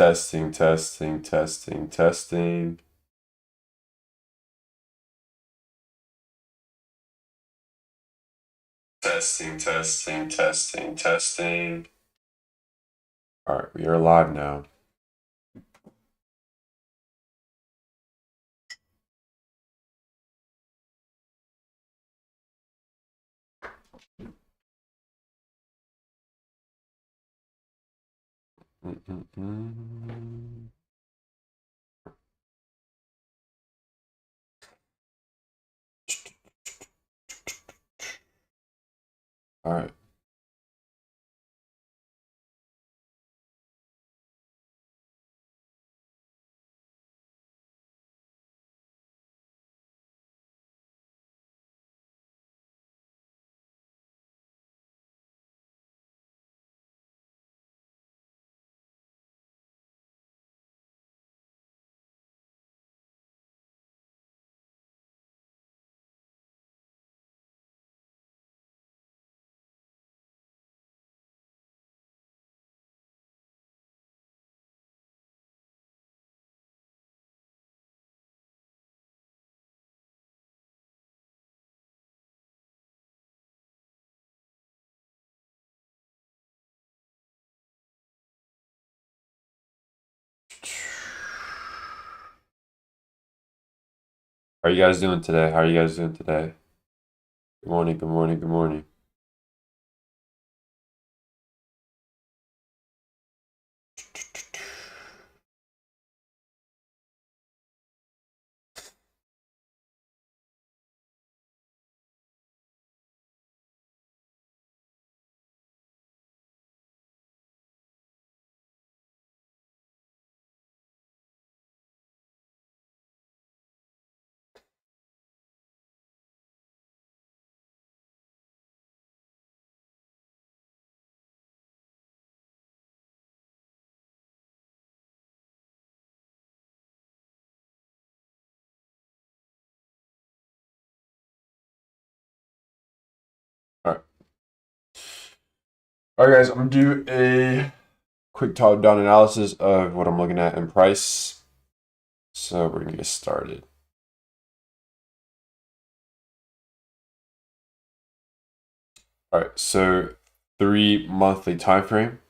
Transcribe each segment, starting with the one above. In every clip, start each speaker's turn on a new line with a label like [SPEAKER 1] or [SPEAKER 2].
[SPEAKER 1] Testing, testing, testing, testing. Testing, testing, testing, testing. All right, we are live now. All right. How are you guys doing today? How are you guys doing today? Good morning, good morning, good morning. All right. All right, guys, I'm gonna do a quick top-down analysis of what I'm looking at in price. So we're gonna get started. All right, so 3 monthly time frame.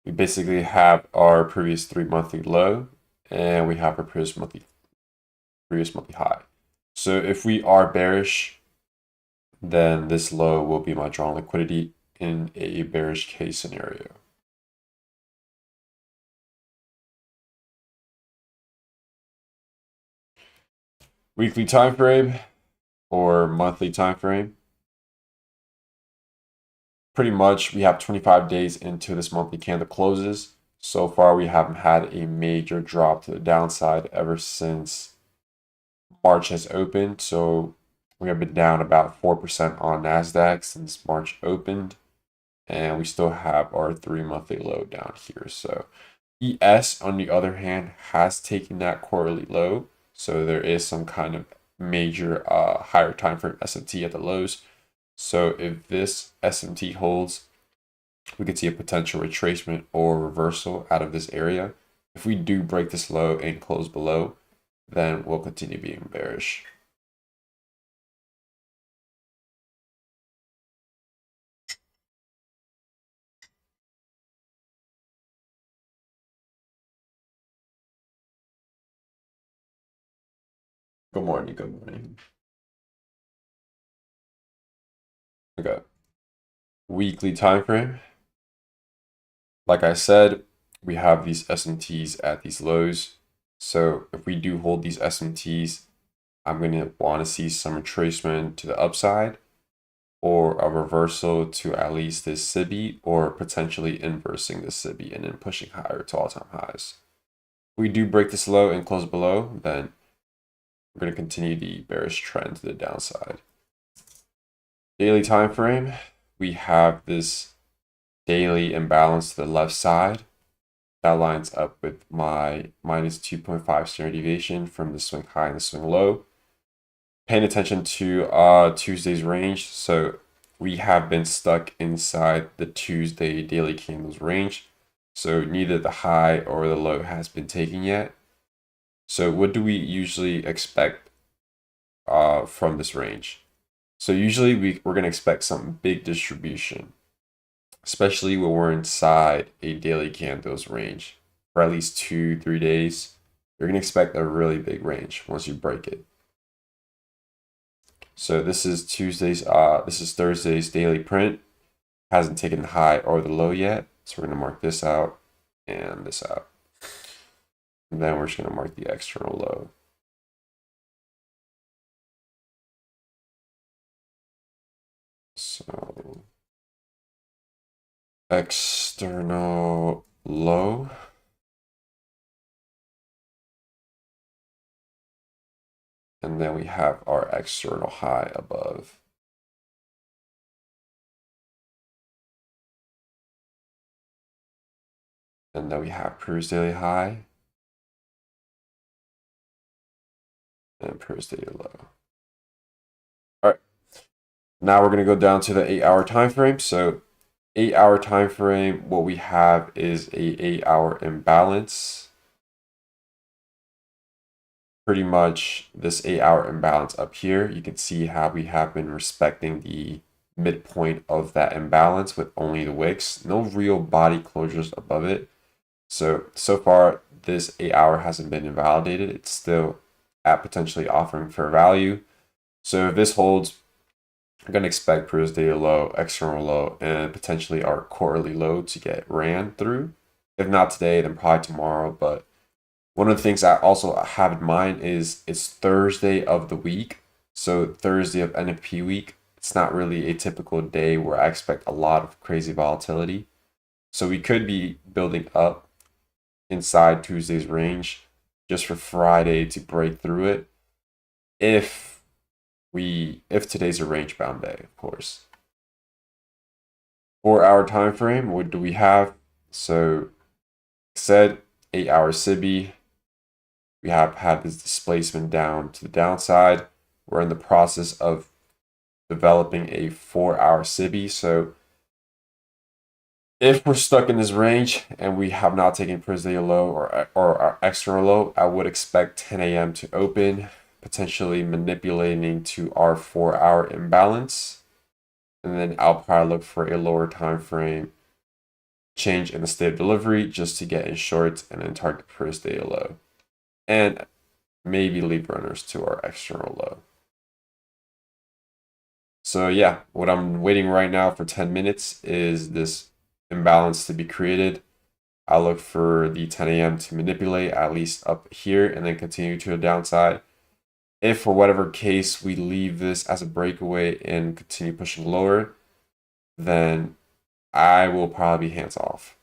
[SPEAKER 1] We basically have our previous 3 monthly low, and we have our previous monthly high. So if we are bearish, then this low will be my drawn liquidity in a bearish case scenario. Weekly time frame or monthly time frame. Pretty much we have 25 days into this monthly candle closes. So far we haven't had a major drop to the downside ever since March has opened. So we have been down about 4% on NASDAQ since March opened. And we still have our 3 monthly low down here. So ES, on the other hand, has taken that quarterly low. So there is some kind of major higher time frame SMT at the lows. So if this SMT holds, we could see a potential retracement or reversal out of this area. If we do break this low and close below, then we'll continue being bearish. Good morning, good morning. Okay. Weekly time frame. Like I said, we have these SMTs at these lows. So if we do hold these SMTs, I'm going to want to see some retracement to the upside or a reversal to at least this SIBI or potentially inversing the SIBI and then pushing higher to all-time highs. If we do break this low and close below, then we're going to continue the bearish trend to the downside. Daily time frame, we have this daily imbalance to the left side. That lines up with my minus 2.5 standard deviation from the swing high and the swing low. Paying attention to Tuesday's range. So we have been stuck inside the Tuesday daily candles range. So neither the high or the low has been taken yet. So what do we usually expect from this range? So usually we're going to expect some big distribution, especially when we're inside a daily candles range for at least 2-3 days. You're going to expect a really big range once you break it. So this is Thursday's daily print. Hasn't taken the high or the low yet. So we're going to mark this out and this out. And then we're just going to mark the external low. So external low. And then we have our external high above. And then we have previous daily high and previous daily low. All right. Now we're going to go down to the 8-hour time frame. So 8-hour time frame, what we have is a 8-hour imbalance. Pretty much this 8-hour imbalance up here, you can see how we have been respecting the midpoint of that imbalance with only the wicks. No real body closures above it. So far, this 8-hour hasn't been invalidated. It's still at potentially offering fair value. So if this holds, I'm going to expect previous daily low, external low, and potentially our quarterly low to get ran through. If not today, then probably tomorrow. But one of the things I also have in mind is it's Thursday of the week. So Thursday of NFP week. It's not really a typical day where I expect a lot of crazy volatility. So we could be building up inside Tuesday's range just for Friday to break through it. If today's a range bound day, of course. 4-hour time frame, what do we have? So said 8-hour SIBI. We have had this displacement down to the downside. We're in the process of developing a 4-hour SIBI. So if we're stuck in this range and we have not taken previous daily low or our external low, I would expect 10 a.m. to open, potentially manipulating to our 4-hour imbalance. And then I'll probably look for a lower time frame change in the state of delivery just to get in shorts and then target previous daily low. And maybe leave runners to our external low. So yeah, what I'm waiting right now for 10 minutes is this imbalance to be created. I'll look for the 10 a.m. to manipulate at least up here and then continue to the downside. If for whatever case we leave this as a breakaway and continue pushing lower, then I will probably be hands off.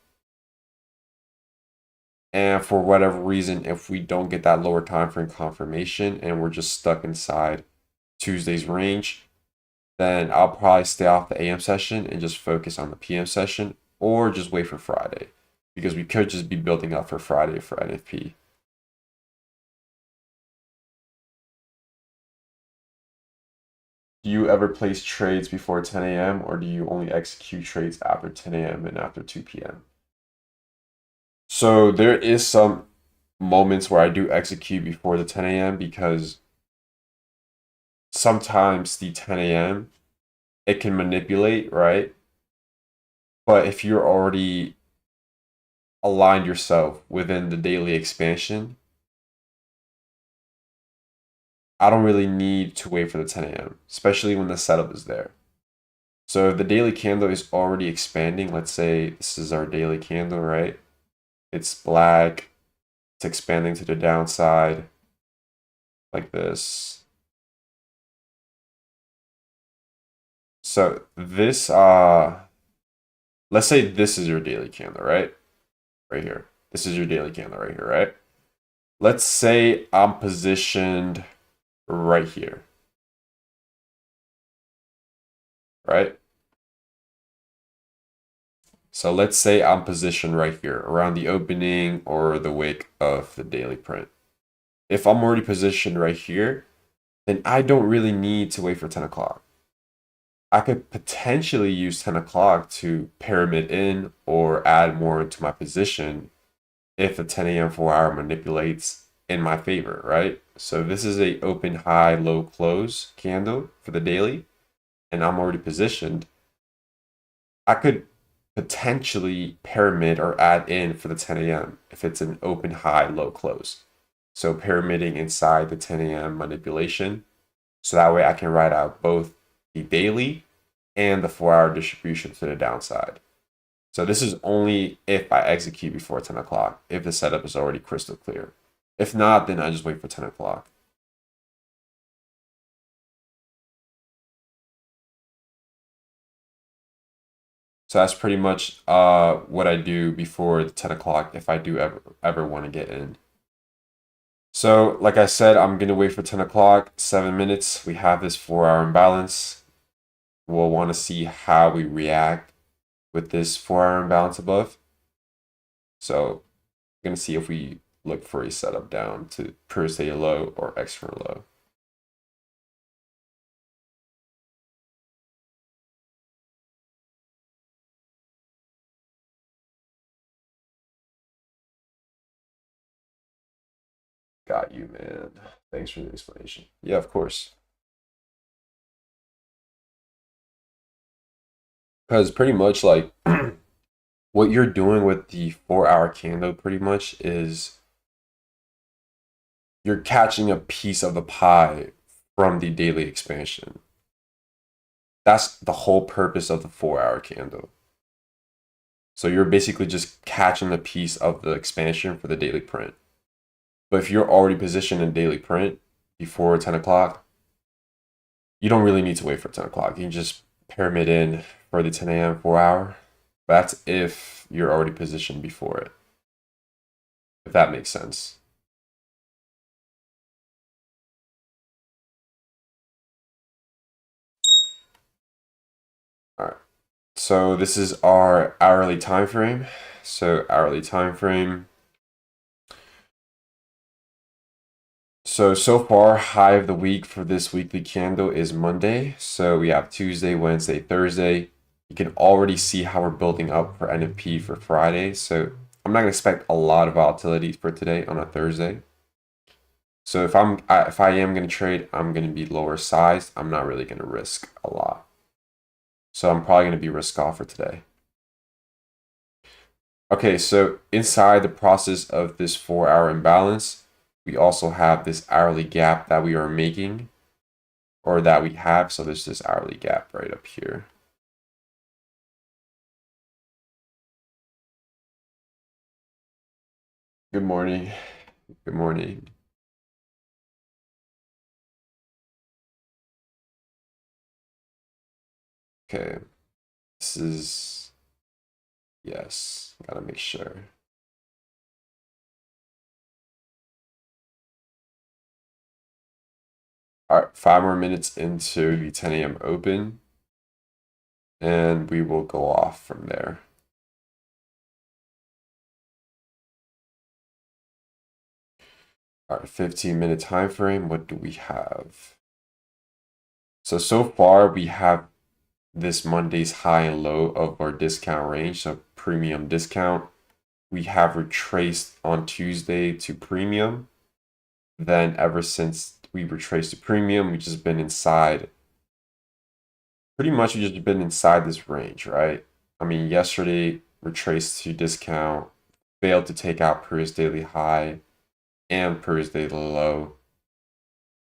[SPEAKER 1] And for whatever reason, if we don't get that lower time frame confirmation and we're just stuck inside Tuesday's range, then I'll probably stay off the AM session and just focus on the PM session or just wait for Friday because we could just be building up for Friday for NFP. Do you ever place trades before 10 a.m. or do you only execute trades after 10 a.m. and after 2 p.m.? So there is some moments where I do execute before the 10 a.m. because sometimes the 10 a.m. it can manipulate, right? But if you're already aligned yourself within the daily expansion, I don't really need to wait for the 10 a.m., especially when the setup is there. So if the daily candle is already expanding, let's say this is our daily candle, right? It's black, it's expanding to the downside like this. So this, let's say this is your daily candle, right? Right here. This is your daily candle right here, right? Let's say I'm positioned right here, right? So let's say I'm positioned right here around the opening or the wick of the daily print. If I'm already positioned right here, then I don't really need to wait for 10 o'clock. I could potentially use 10 o'clock to pyramid in or add more into my position if the 10 a.m. 4 hour manipulates in my favor, right? So this is a open high low close candle for the daily, and I'm already positioned. I could potentially pyramid or add in for the 10 a.m. if it's an open high low close. So pyramiding inside the 10 a.m. manipulation. So that way I can write out both the daily and the 4 hour distribution to the downside. So this is only if I execute before 10 o'clock, if the setup is already crystal clear. If not, then I just wait for 10 o'clock. So that's pretty much what I do before the 10 o'clock if I do ever want to get in. So like I said, I'm going to wait for 10 o'clock, 7 minutes. We have this 4 hour imbalance. We'll want to see how we react with this 4 hour imbalance above. So I'm going to see if we look for a setup down to previous day low or extra low. Got you, man. Thanks for the explanation. Yeah, of course. Because pretty much like what you're doing with the 4 hour candle pretty much is you're catching a piece of the pie from the daily expansion. That's the whole purpose of the 4 hour candle. So you're basically just catching a piece of the expansion for the daily print. But if you're already positioned in daily print before 10 o'clock, you don't really need to wait for 10 o'clock. You can just pyramid in for the 10 a.m. 4 hour. That's if you're already positioned before it, if that makes sense. All right. So this is our hourly time frame. So hourly time frame. So far, high of the week for this weekly candle is Monday. So we have Tuesday, Wednesday, Thursday. You can already see how we're building up for NFP for Friday. So I'm not gonna expect a lot of volatility for today on a Thursday. So if I am gonna trade, I'm gonna be lower sized. I'm not really gonna risk a lot. So I'm probably gonna be risk off for today. Okay, so inside the process of this 4 hour imbalance, we also have this hourly gap that we are making or that we have. So there's this hourly gap right up here. Good morning. Good morning. Okay, this is, yes, gotta make sure. All right, 5 more minutes into the 10 a.m. open, and we will go off from there. All right, 15-minute time frame. What do we have? So far we have this Monday's high and low of our discount range, so premium discount. We have retraced on Tuesday to premium. Then ever since we retraced to premium, we've just been inside. Pretty much we've just been inside this range, right? I mean, yesterday retraced to discount, failed to take out previous daily high and previous daily low.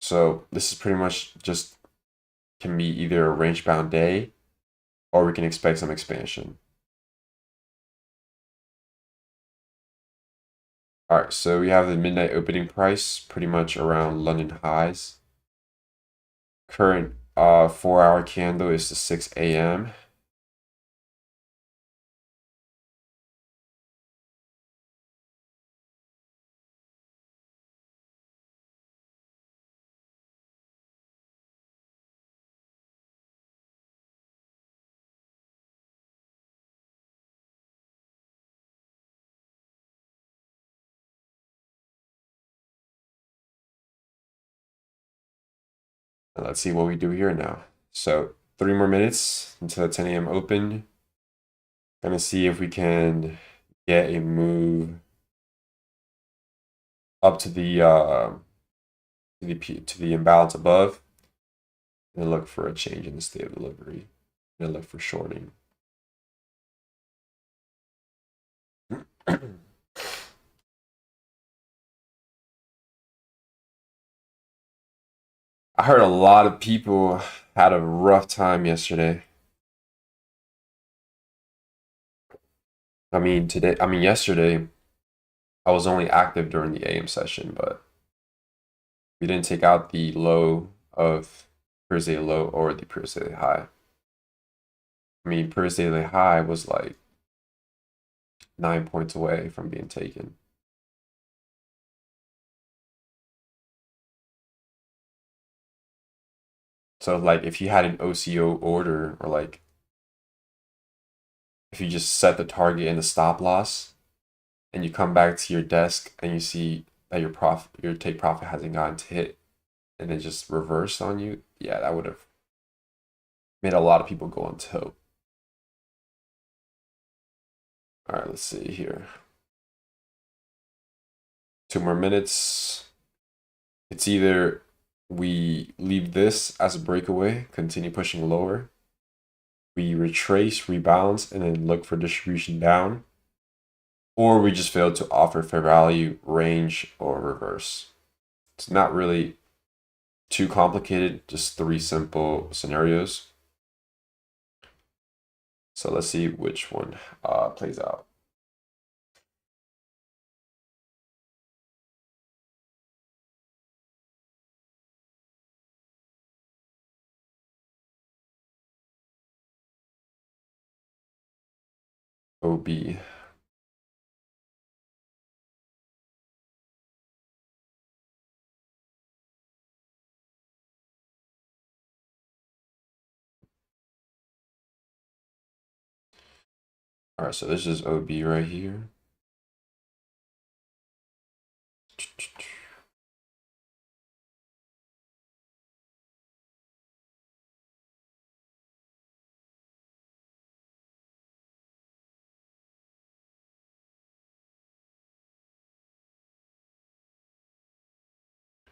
[SPEAKER 1] So this is pretty much just can be either a range bound day or we can expect some expansion. All right, so we have the midnight opening price pretty much around London highs. Current 4 hour candle is the 6 a.m. And let's see what we do here now. So 3 more minutes until the 10 a.m. open. Gonna see if we can get a move up to the imbalance above, and look for a change in the state of delivery. And look for shorting. I heard a lot of people had a rough time yesterday. Yesterday, I was only active during the AM session, but we didn't take out the low of previous daily low or the previous daily high. Previous daily high was like 9 points away from being taken. So like if you had an OCO order, or like if you just set the target and the stop loss and you come back to your desk and you see that your take profit hasn't gotten to hit and it just reversed on you, yeah, that would have made a lot of people go on tote. All right, let's see here. 2 more minutes. It's either we leave this as a breakaway, continue pushing lower, we retrace, rebalance, and then look for distribution down, or we just fail to offer fair value, range, or reverse. It's not really too complicated, just 3 simple scenarios. So let's see which one plays out. OB. All right, so this is OB right here.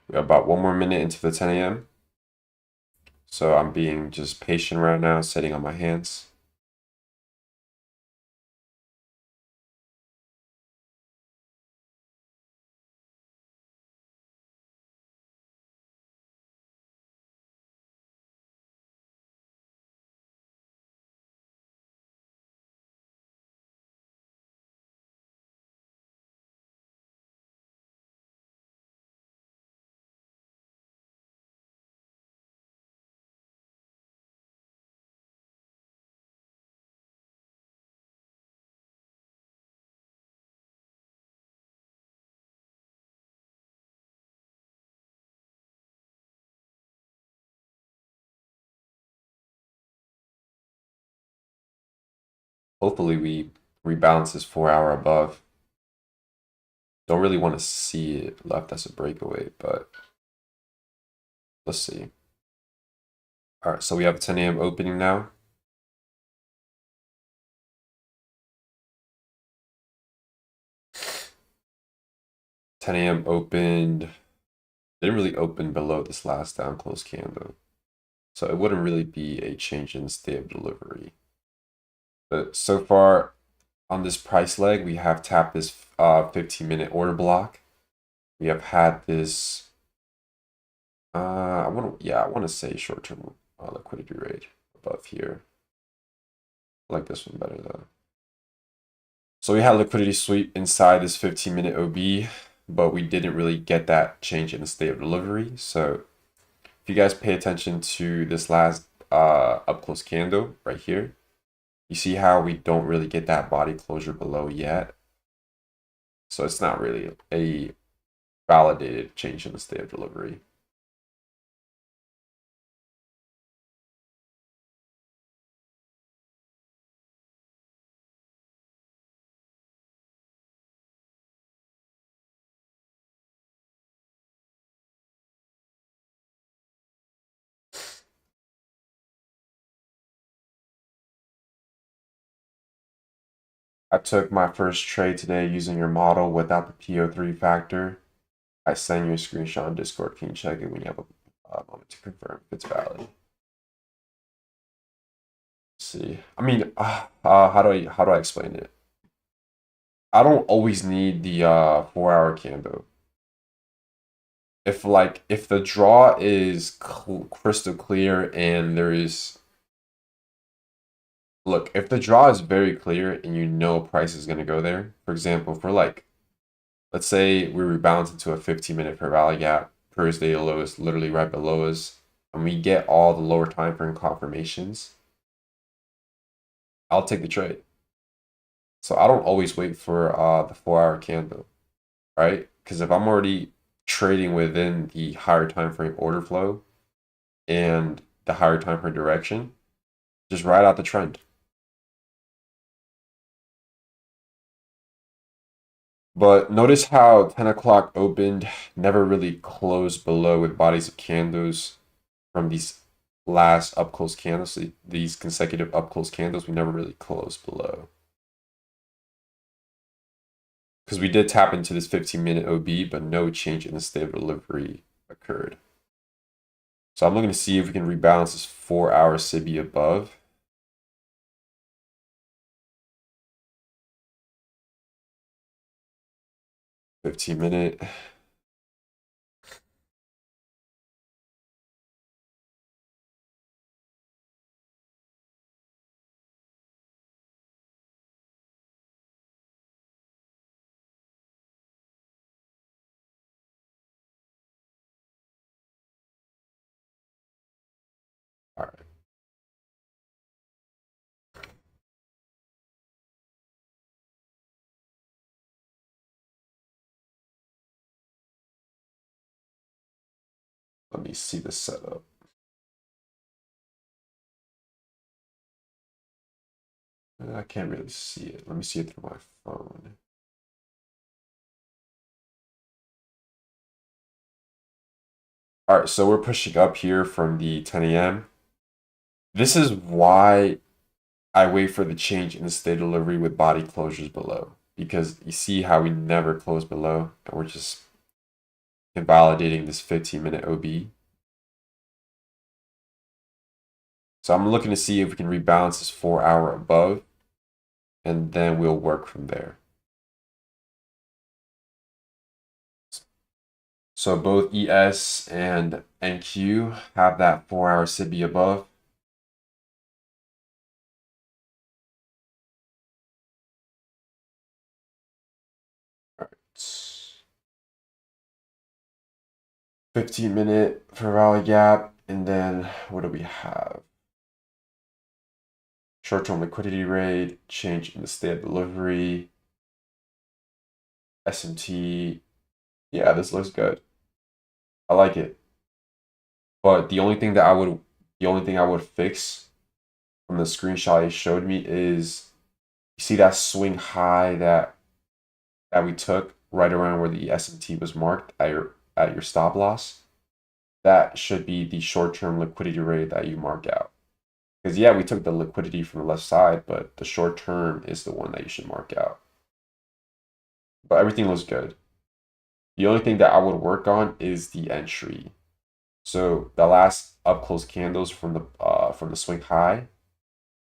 [SPEAKER 1] We got about 1 more minute into the 10 a.m. So I'm being just patient right now, sitting on my hands. Hopefully we rebalance this 4 hour above. Don't really want to see it left as a breakaway, but let's see. All right, so we have a 10 a.m. opening now. Ten a.m. opened. Didn't really open below this last down close candle, so it wouldn't really be a change in state of delivery. But so far on this price leg, we have tapped this 15-minute order block. We have had this. I want to say short-term liquidity rate above here. I like this one better though. So we had liquidity sweep inside this 15-minute OB, but we didn't really get that change in the state of delivery. So if you guys pay attention to this last up close candle right here, you see how we don't really get that body closure below yet. So it's not really a validated change in the state of delivery. I took my first trade today using your model without the PO3 factor. I send you a screenshot on Discord. Can you check it when you have a moment to confirm if it's valid? Let's see. I mean, how do I explain it? I don't always need the 4 hour candle. If the draw is crystal clear and there is look, if the draw is very clear and you know price is gonna go there, for example, for like let's say we rebalance into a 15-minute fair value gap, Thursday low is literally right below us, and we get all the lower time frame confirmations, I'll take the trade. So I don't always wait for the 4 hour candle, right? Because if I'm already trading within the higher time frame order flow and the higher time frame direction, just ride out the trend. But notice how 10 o'clock opened, never really closed below with bodies of candles from these last up close candles, these consecutive up close candles, we never really closed below. Because we did tap into this 15-minute OB, but no change in the state of delivery occurred. So I'm looking to see if we can rebalance this 4 hour SIBI above. $15-minute. All right. Let me see the setup. I can't really see it. Let me see it through my phone. All right, so we're pushing up here from the 10 a.m. This is why I wait for the change in the state of delivery with body closures below. Because you see how we never close below, and we're just invalidating this 15-minute OB. So I'm looking to see if we can rebalance this 4 hour above, and then we'll work from there. So both ES and NQ have that 4 hour SIBI above. All right. 15-minute for rally gap, and then what do we have? Short-term liquidity rate, change in the state of delivery, SMT. Yeah, this looks good. I like it. But the only thing I would fix from the screenshot he showed me is you see that swing high that we took right around where the SMT was marked at your stop loss. That should be the short-term liquidity rate that you mark out. Because yeah, we took the liquidity from the left side, but the short term is the one that you should mark out. But everything looks good. The only thing that I would work on is the entry. So the last up close candles from the swing high,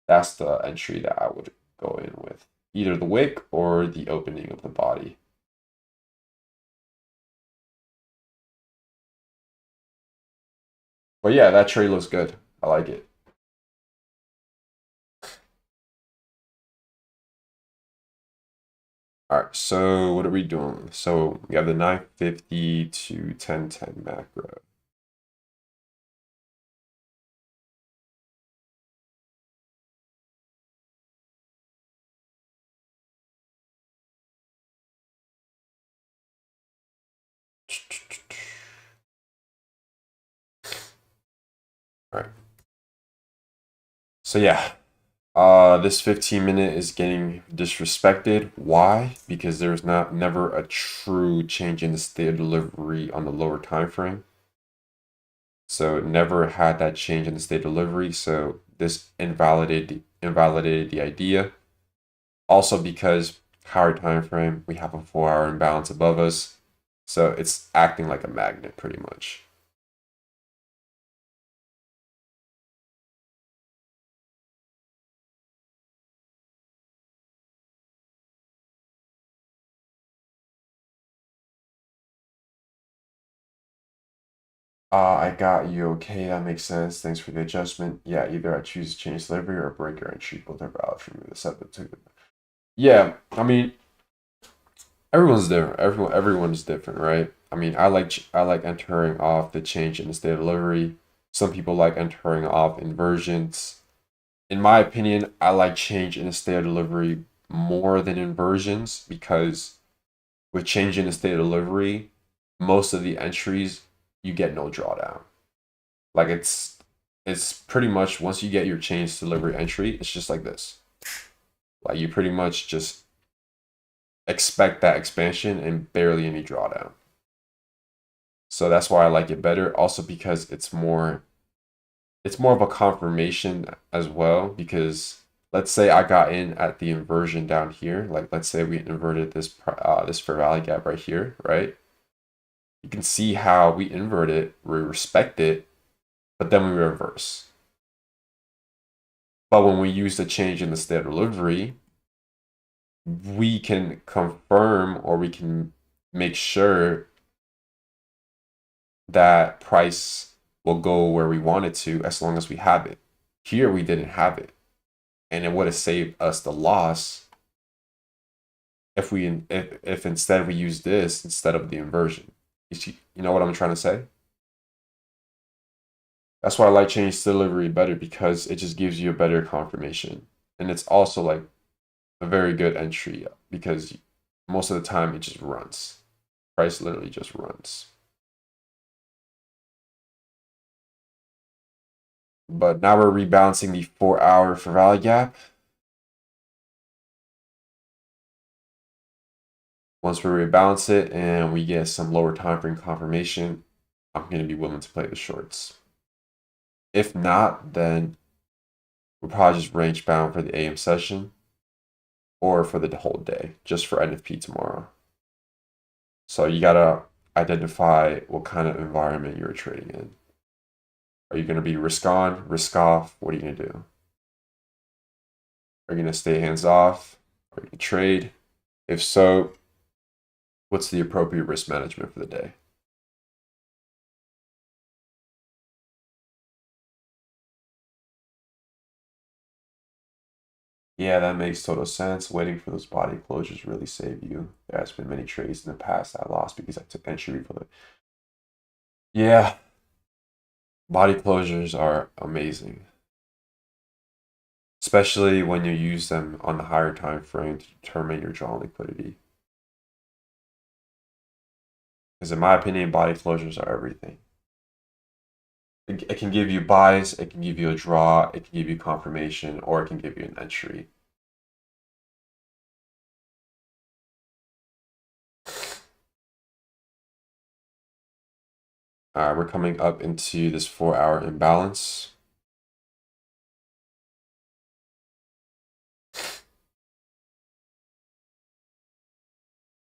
[SPEAKER 1] that's the entry that I would go in with. Either the wick or the opening of the body. But yeah, that trade looks good. I like it. All right, so what are we doing? So we have the 950 to 1010 macro. All right. So yeah, this 15-minute is getting disrespected. Why? Because there's never a true change in the state of delivery on the lower time frame. So it never had that change in the state of delivery. So this invalidated the idea. Also because higher time frame, we have a 4 hour imbalance above us. So it's acting like a magnet pretty much. I got you. Okay, that makes sense. Thanks for the adjustment. Yeah, either I choose to change delivery or break your entry. Both are valid for me. The substitute. Yeah, I mean, everyone's different. Everyone's different, right? I mean, I like entering off the change in the state of delivery. Some people like entering off inversions. In my opinion, I like change in the state of delivery more than inversions because with change in the state of delivery, most of the entries you get no drawdown. Like it's pretty much once you get your change delivery entry, it's just like this. Like you pretty much just expect that expansion and barely any drawdown. So that's why I like it better. Also because it's more of a confirmation as well because let's say I got in at the inversion down here. Like let's say we inverted this fair value gap right here, right? You can see how we invert it, we respect it, but then we reverse. But when we use the change in the state of delivery, we can confirm or we can make sure that price will go where we want it to as long as we have it. Here we didn't have it, and it would have saved us the loss if instead we use this instead of the inversion. You know what I'm trying to say? That's why I like change delivery better because it just gives you a better confirmation, and it's also like a very good entry because most of the time it just runs. Price literally just runs. But now we're rebalancing the 4 hour for value gap. Once we rebalance it and we get some lower time frame confirmation, I'm going to be willing to play the shorts. If not, then we'll probably just range bound for the AM session or for the whole day, just for NFP tomorrow. So you gotta identify what kind of environment you're trading in. Are you going to be risk on, risk off? What are you going to do? Are you going to stay hands off? Are you going to trade? If so, what's the appropriate risk management for the day? Yeah, that makes total sense. Waiting for those body closures really save you. There has been many trades in the past I lost because I took entry for it. Yeah, body closures are amazing, especially when you use them on the higher time frame to determine your draw liquidity. Because in my opinion, body closures are everything. It can give you buys, it can give you a draw, it can give you confirmation, or it can give you an entry. We're coming up into this 4 hour imbalance.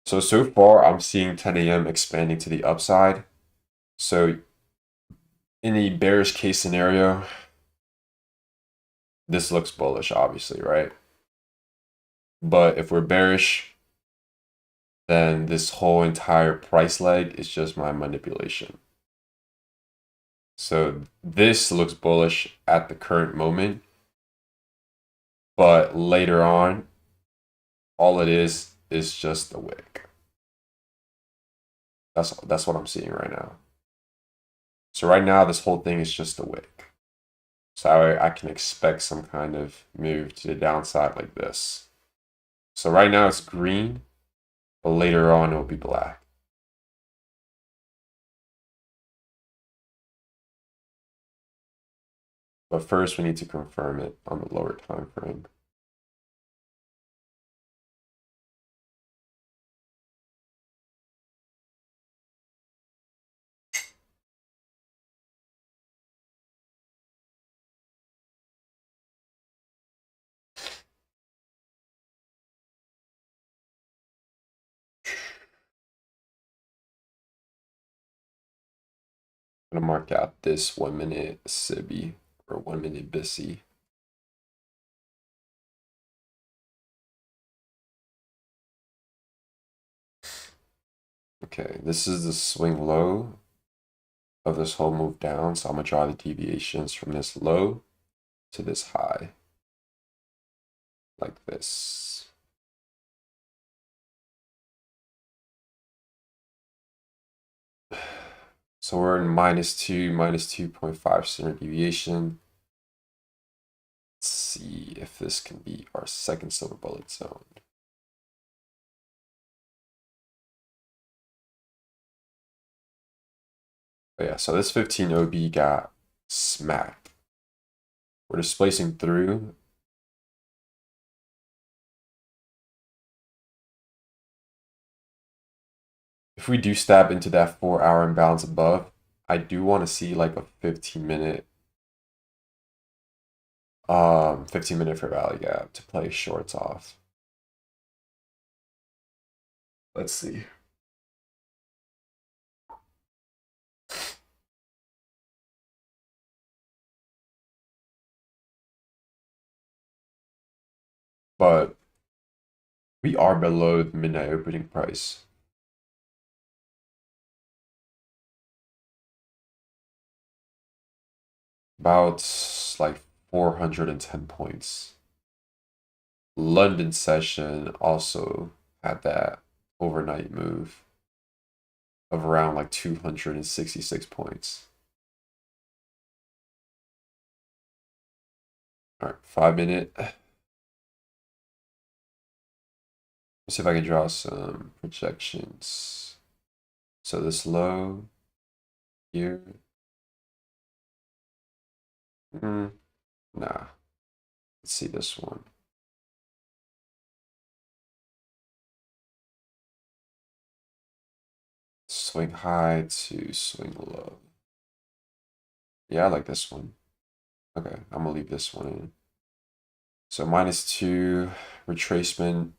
[SPEAKER 1] So far, I'm seeing 10 a.m. expanding to the upside. So in a bearish case scenario, this looks bullish, obviously, right? But if we're bearish, then this whole entire price leg is just my manipulation. So this looks bullish at the current moment, but later on, all it is just a wick. That's what I'm seeing right now. So right now, this whole thing is just a wick. So I can expect some kind of move to the downside like this. So right now it's green, but later on it will be black. But first we need to confirm it on the lower time frame. I'm gonna mark out this 1 minute SIBI or 1 minute BISI. Okay, this is the swing low of this whole move down. So I'm gonna draw the deviations from this low to this high, like this. So we're in -2, -2.5 standard deviation. Let's see if this can be our second silver bullet zone. But yeah, so this 15 OB got smacked. We're displacing through. If we do stab into that 4-hour imbalance above, I do want to see like a 15-minute 15-minute fair value gap to play shorts off. Let's see. But we are below the midnight opening price. About like 410 points. London session also had that overnight move of around like 266 points. All right, 5-minute. Let's see if I can draw some projections. So this low here. Nah. Let's see this one. Swing high to swing low. Yeah, I like this one. Okay, I'm gonna leave this one in. So -2 retracement.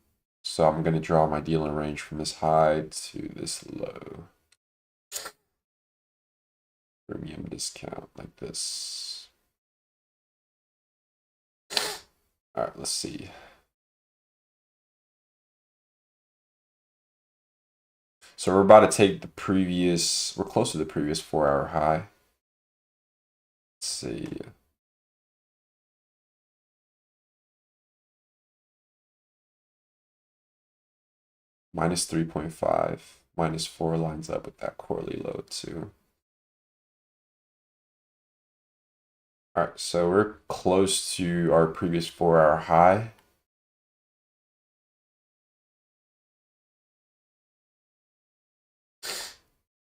[SPEAKER 1] So I'm gonna draw my dealing range from this high to this low. Premium discount like this. All right, let's see. So we're about to take the previous, we're close to the previous 4-hour high. Let's see. -3.5, -4 lines up with that quarterly low too. All right, so we're close to our previous 4-hour high.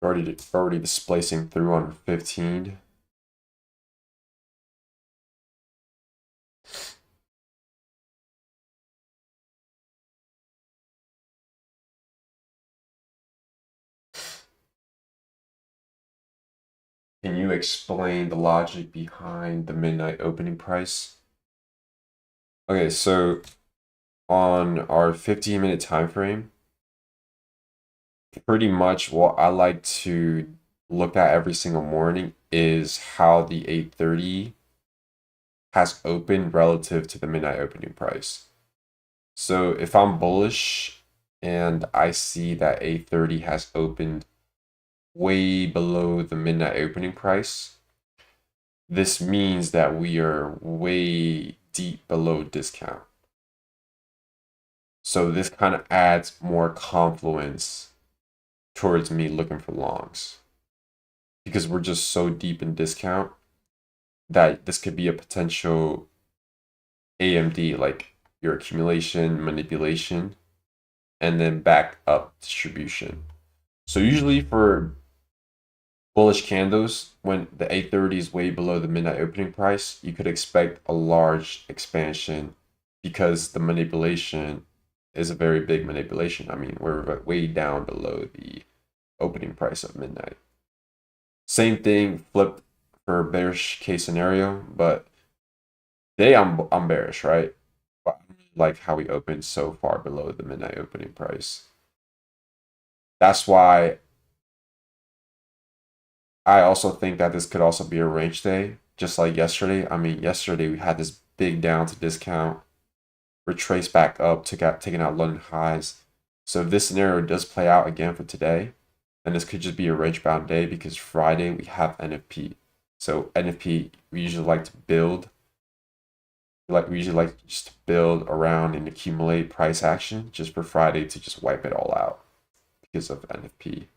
[SPEAKER 1] Already displacing through on 15. Can you explain the logic behind the midnight opening price? Okay, so on our 15-minute time frame, pretty much what I like to look at every single morning is how the 830 has opened relative to the midnight opening price. So if I'm bullish and I see that 830 has opened way below the midnight opening price, this means that we are way deep below discount. So this kind of adds more confluence towards me looking for longs, because we're just so deep in discount that this could be a potential AMD, like your accumulation, manipulation, and then back up distribution. So usually for bullish candles, when the 830 is way below the midnight opening price, you could expect a large expansion because the manipulation is a very big manipulation. I mean, we're way down below the opening price of midnight. Same thing flipped for bearish case scenario, but today I'm bearish, right? But I really like how we opened so far below the midnight opening price. That's why I also think that this could also be a range day, just like yesterday. I mean, yesterday we had this big down to discount, retrace back up, taking out London highs. So if this scenario does play out again for today, then this could just be a range bound day because Friday we have NFP. So NFP, we usually like to build. We usually like just to build around and accumulate price action just for Friday to just wipe it all out because of NFP.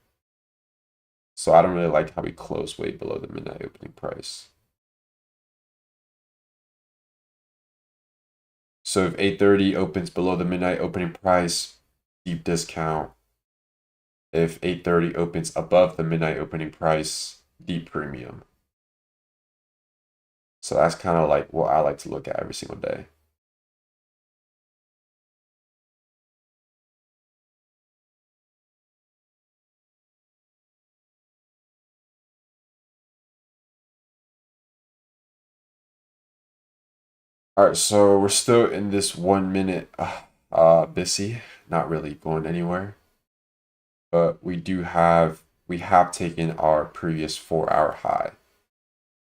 [SPEAKER 1] So I don't really like how we close way below the midnight opening price. So if 8:30 opens below the midnight opening price, deep discount. If 8:30 opens above the midnight opening price, deep premium. So that's kind of like what I like to look at every single day. All right, so we're still in this 1 minute BISI, not really going anywhere. But we have taken our previous 4 hour high.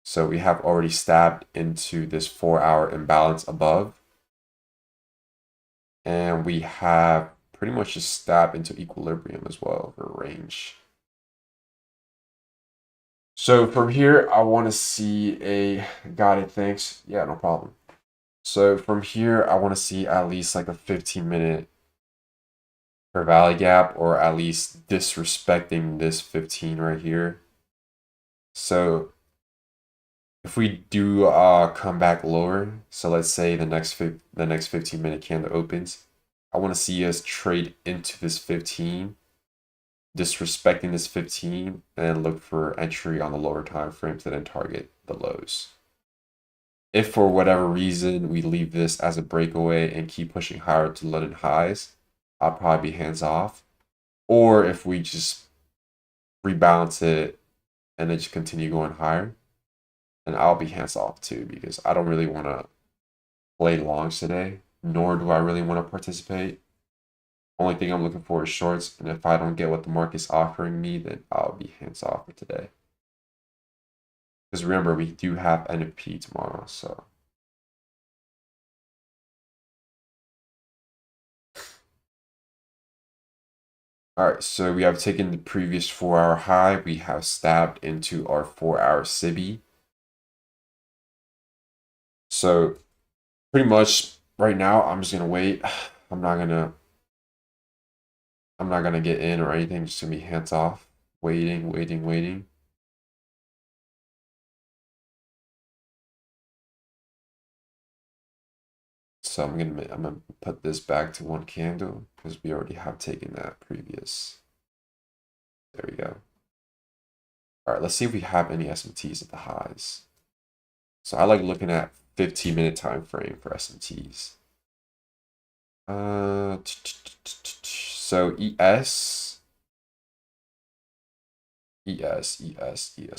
[SPEAKER 1] So we have already stabbed into this 4 hour imbalance above. And we have pretty much just stabbed into equilibrium as well for range. So from here, I want to see got it, thanks. Yeah, no problem. So from here, I want to see at least like a 15-minute per valley gap, or at least disrespecting this 15 right here. So if we do come back lower, so let's say the next 15-minute candle opens, I want to see us trade into this 15, disrespecting this 15, and look for entry on the lower time frames and then target the lows. If for whatever reason we leave this as a breakaway and keep pushing higher to London highs, I'll probably be hands off. Or if we just rebalance it and then just continue going higher, then I'll be hands off too, because I don't really want to play longs today, nor do I really want to participate. Only thing I'm looking for is shorts, and if I don't get what the market's offering me, then I'll be hands off for today. Because remember, we do have NFP tomorrow, so. All right, so we have taken the previous 4 hour high. We have stabbed into our 4 hour SIBI. So pretty much right now, I'm just gonna wait. I'm not gonna get in or anything. Just gonna be hands off, waiting, waiting, waiting. So I'm gonna put this back to one candle because we already have taken that previous. There we go. All right, let's see if we have any SMTs at the highs. So I like looking at 15-minute time frame for SMTs. So ES.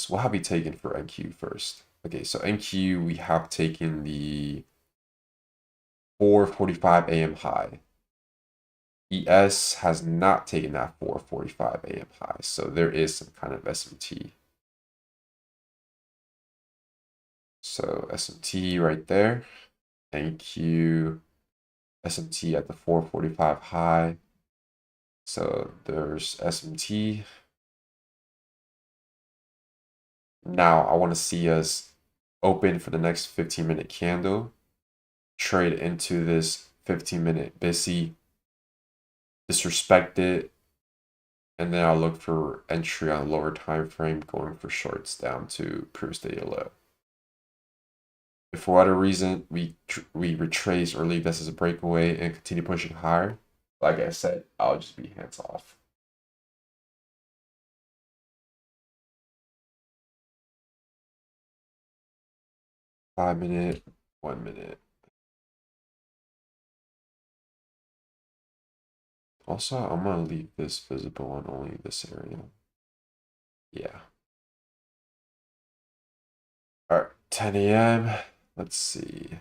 [SPEAKER 1] What have we taken for NQ first? Okay, so NQ, we have taken the 4:45 a.m. high. ES has not taken that 4:45 a.m. high, so there is some kind of SMT. So SMT right there, NQ, SMT at the 4:45 high. So there's SMT. Now I want to see us open for the next 15-minute candle, trade into this 15-minute BISI, disrespect it, and then I'll look for entry on lower time frame, going for shorts down to previous daily low. If for whatever reason we retrace or leave this as a breakaway and continue pushing higher, like I said, I'll just be hands off. Five minute, 1 minute. Also, I'm gonna leave this visible on only this area. Yeah. All right, 10 a.m. Let's see.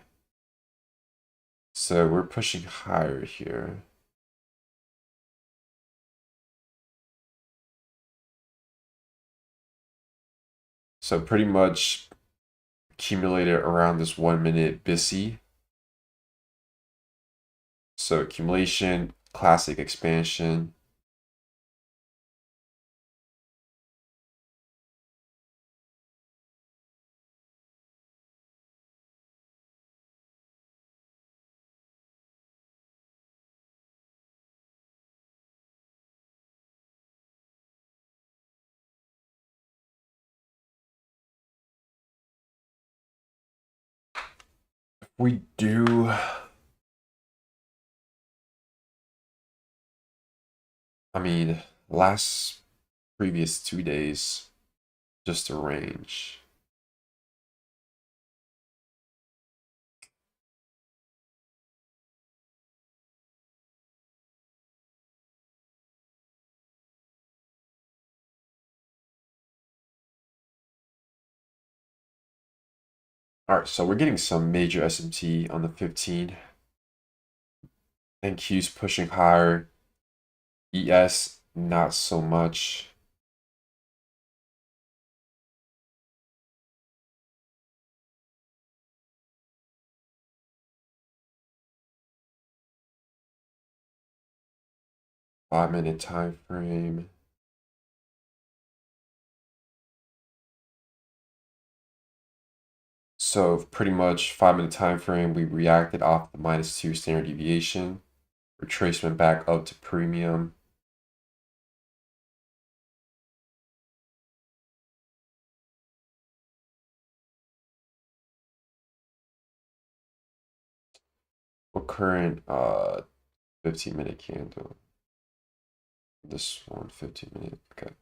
[SPEAKER 1] So we're pushing higher here. So pretty much accumulated around this 1 minute BISI. So accumulation, classic expansion. We do, I mean, last previous 2 days, just a range. All right, so we're getting some major SMT on the 15. NQ's pushing higher. ES, not so much. Five-minute time frame. So pretty much 5-minute time frame, we reacted off the -2 standard deviation. Retracement back up to premium. What current 15-minute candle? This one, 15-minute. Okay.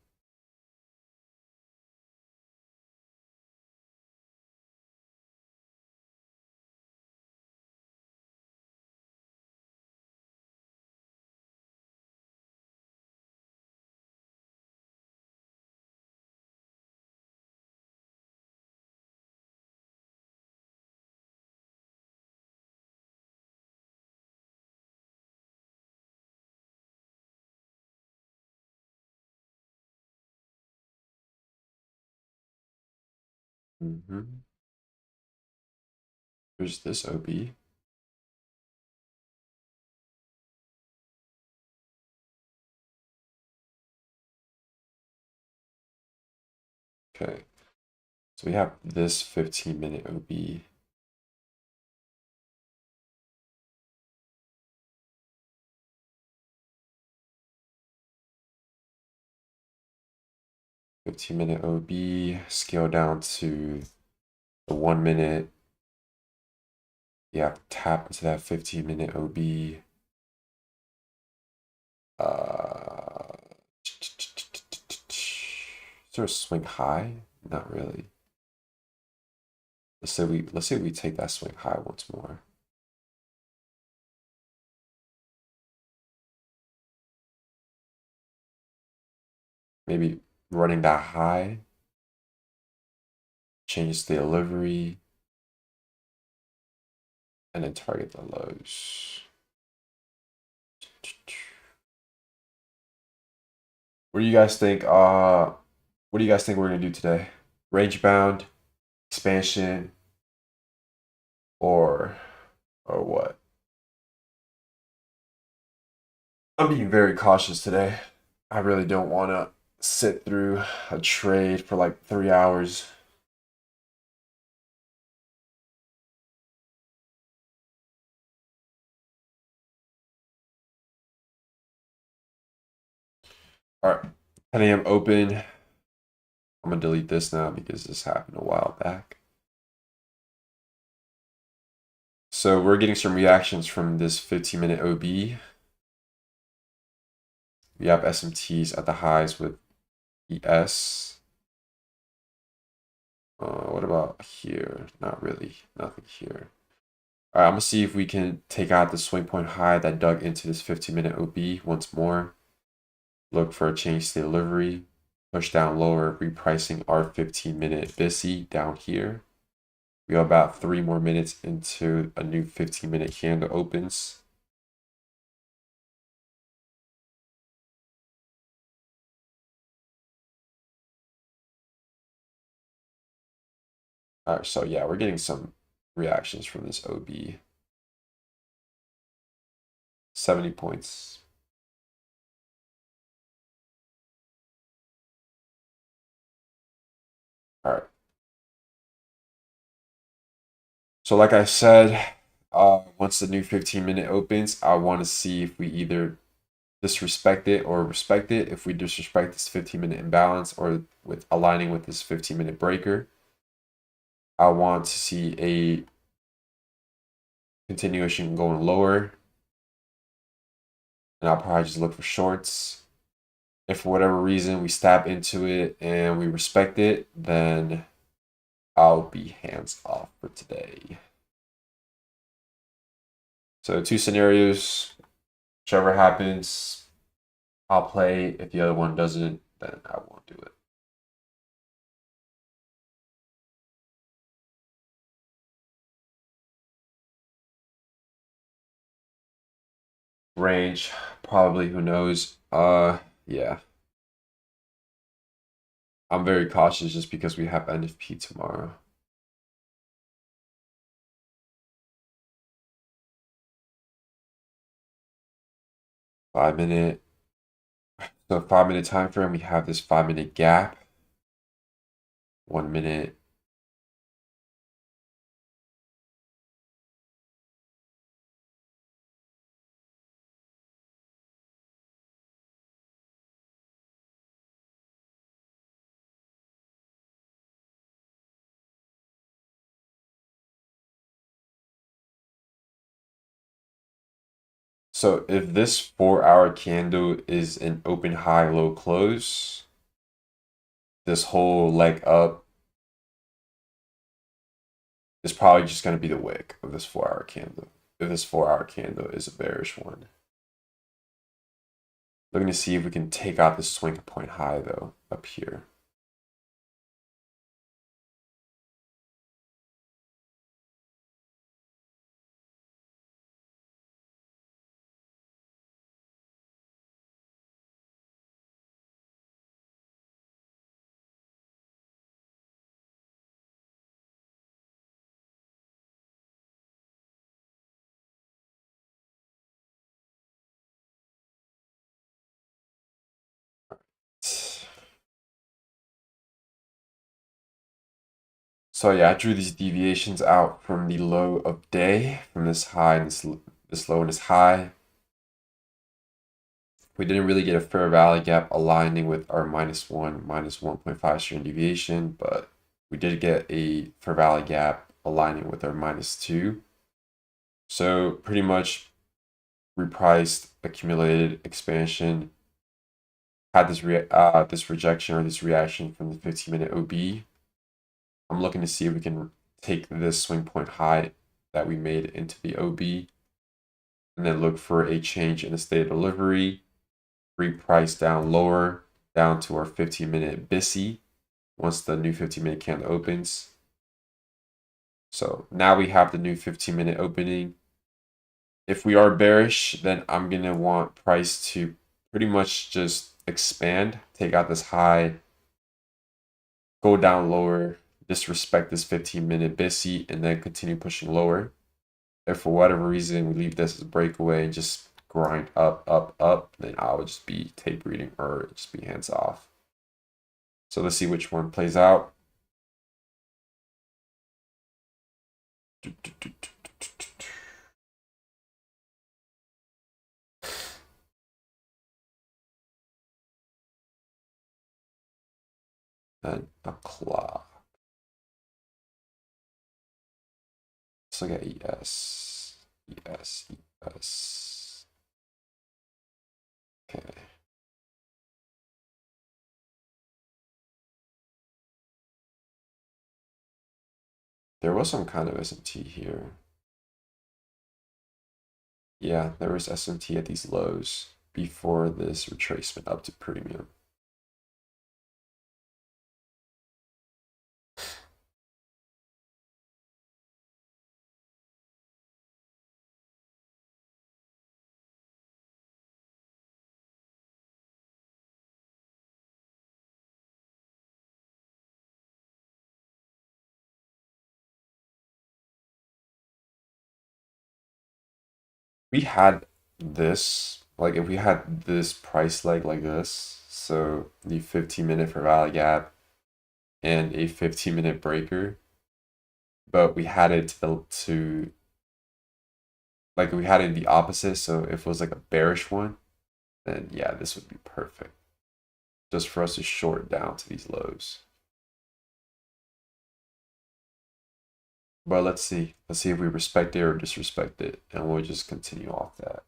[SPEAKER 1] Here's this OB. Okay. So we have this 15-minute OB. Minute OB, scale down to the 1 minute. Yeah, tap into that 15-minute OB. Is there a swing high? Not really. Let's say we take that swing high once more. Maybe running that high, change the delivery, and then target the lows. What do you guys think? What do you guys think we're gonna do today? Range bound, expansion, or what? I'm being very cautious today. I really don't want to sit through a trade for like 3 hours. All right, 10 a.m. open. I'm gonna delete this now because this happened a while back. So we're getting some reactions from this 15-minute OB. We have SMTs at the highs with ES. What about here? Not really, nothing here. All right, I'm gonna see if we can take out the swing point high that dug into this 15-minute OB once more. Look for a change to delivery. Push down lower, repricing our 15-minute BISI down here. We are about 3 more minutes into a new 15-minute candle opens. All right, so yeah, we're getting some reactions from this OB. 70 points. All right. So like I said, once the new 15-minute opens, I want to see if we either disrespect it or respect it. If we disrespect this 15-minute imbalance or with aligning with this 15-minute breaker, I want to see a continuation going lower. And I'll probably just look for shorts. If for whatever reason we stab into it and we respect it, then I'll be hands off for today. So 2 scenarios, whichever happens, I'll play. If the other one doesn't, then I won't do it. Range, probably, who knows? Yeah. I'm very cautious just because we have NFP tomorrow. So 5-minute time frame, we have this 5-minute gap. 1 minute. So if this 4-hour candle is an open high, low close, this whole leg up is probably just going to be the wick of this 4-hour candle. If this 4-hour candle is a bearish one. Looking to see if we can take out this swing point high though, up here. So yeah, I drew these deviations out from the low of day, from this high and this low and this high. We didn't really get a fair value gap aligning with our -1, -1.5 standard deviation, but we did get a fair value gap aligning with our -2. So pretty much repriced, accumulated expansion, had this this rejection or this reaction from the 15-minute OB. I'm looking to see if we can take this swing point high that we made into the OB and then look for a change in the state of delivery, reprice down lower, down to our 15-minute BISI once the new 15-minute candle opens. So now we have the new 15-minute opening. If we are bearish, then I'm going to want price to pretty much just expand, take out this high, go down lower, disrespect this 15-minute BISI, and then continue pushing lower. If for whatever reason we leave this as a breakaway and just grind up, up, up, then I would just be tape reading or just be hands off. So let's see which one plays out. And a clock. Let's look at ES. ES, ES. Okay. There was some kind of SMT here. Yeah, there was SMT at these lows before this retracement up to premium. we had this, like if we had this price leg like this, so the 15-minute for value gap and a 15-minute breaker, but we had it to like we had it the opposite, so if it was like a bearish one, then yeah, this would be perfect. Just for us to short down to these lows. But let's see. Let's see if we respect it or disrespect it, and we'll just continue off that.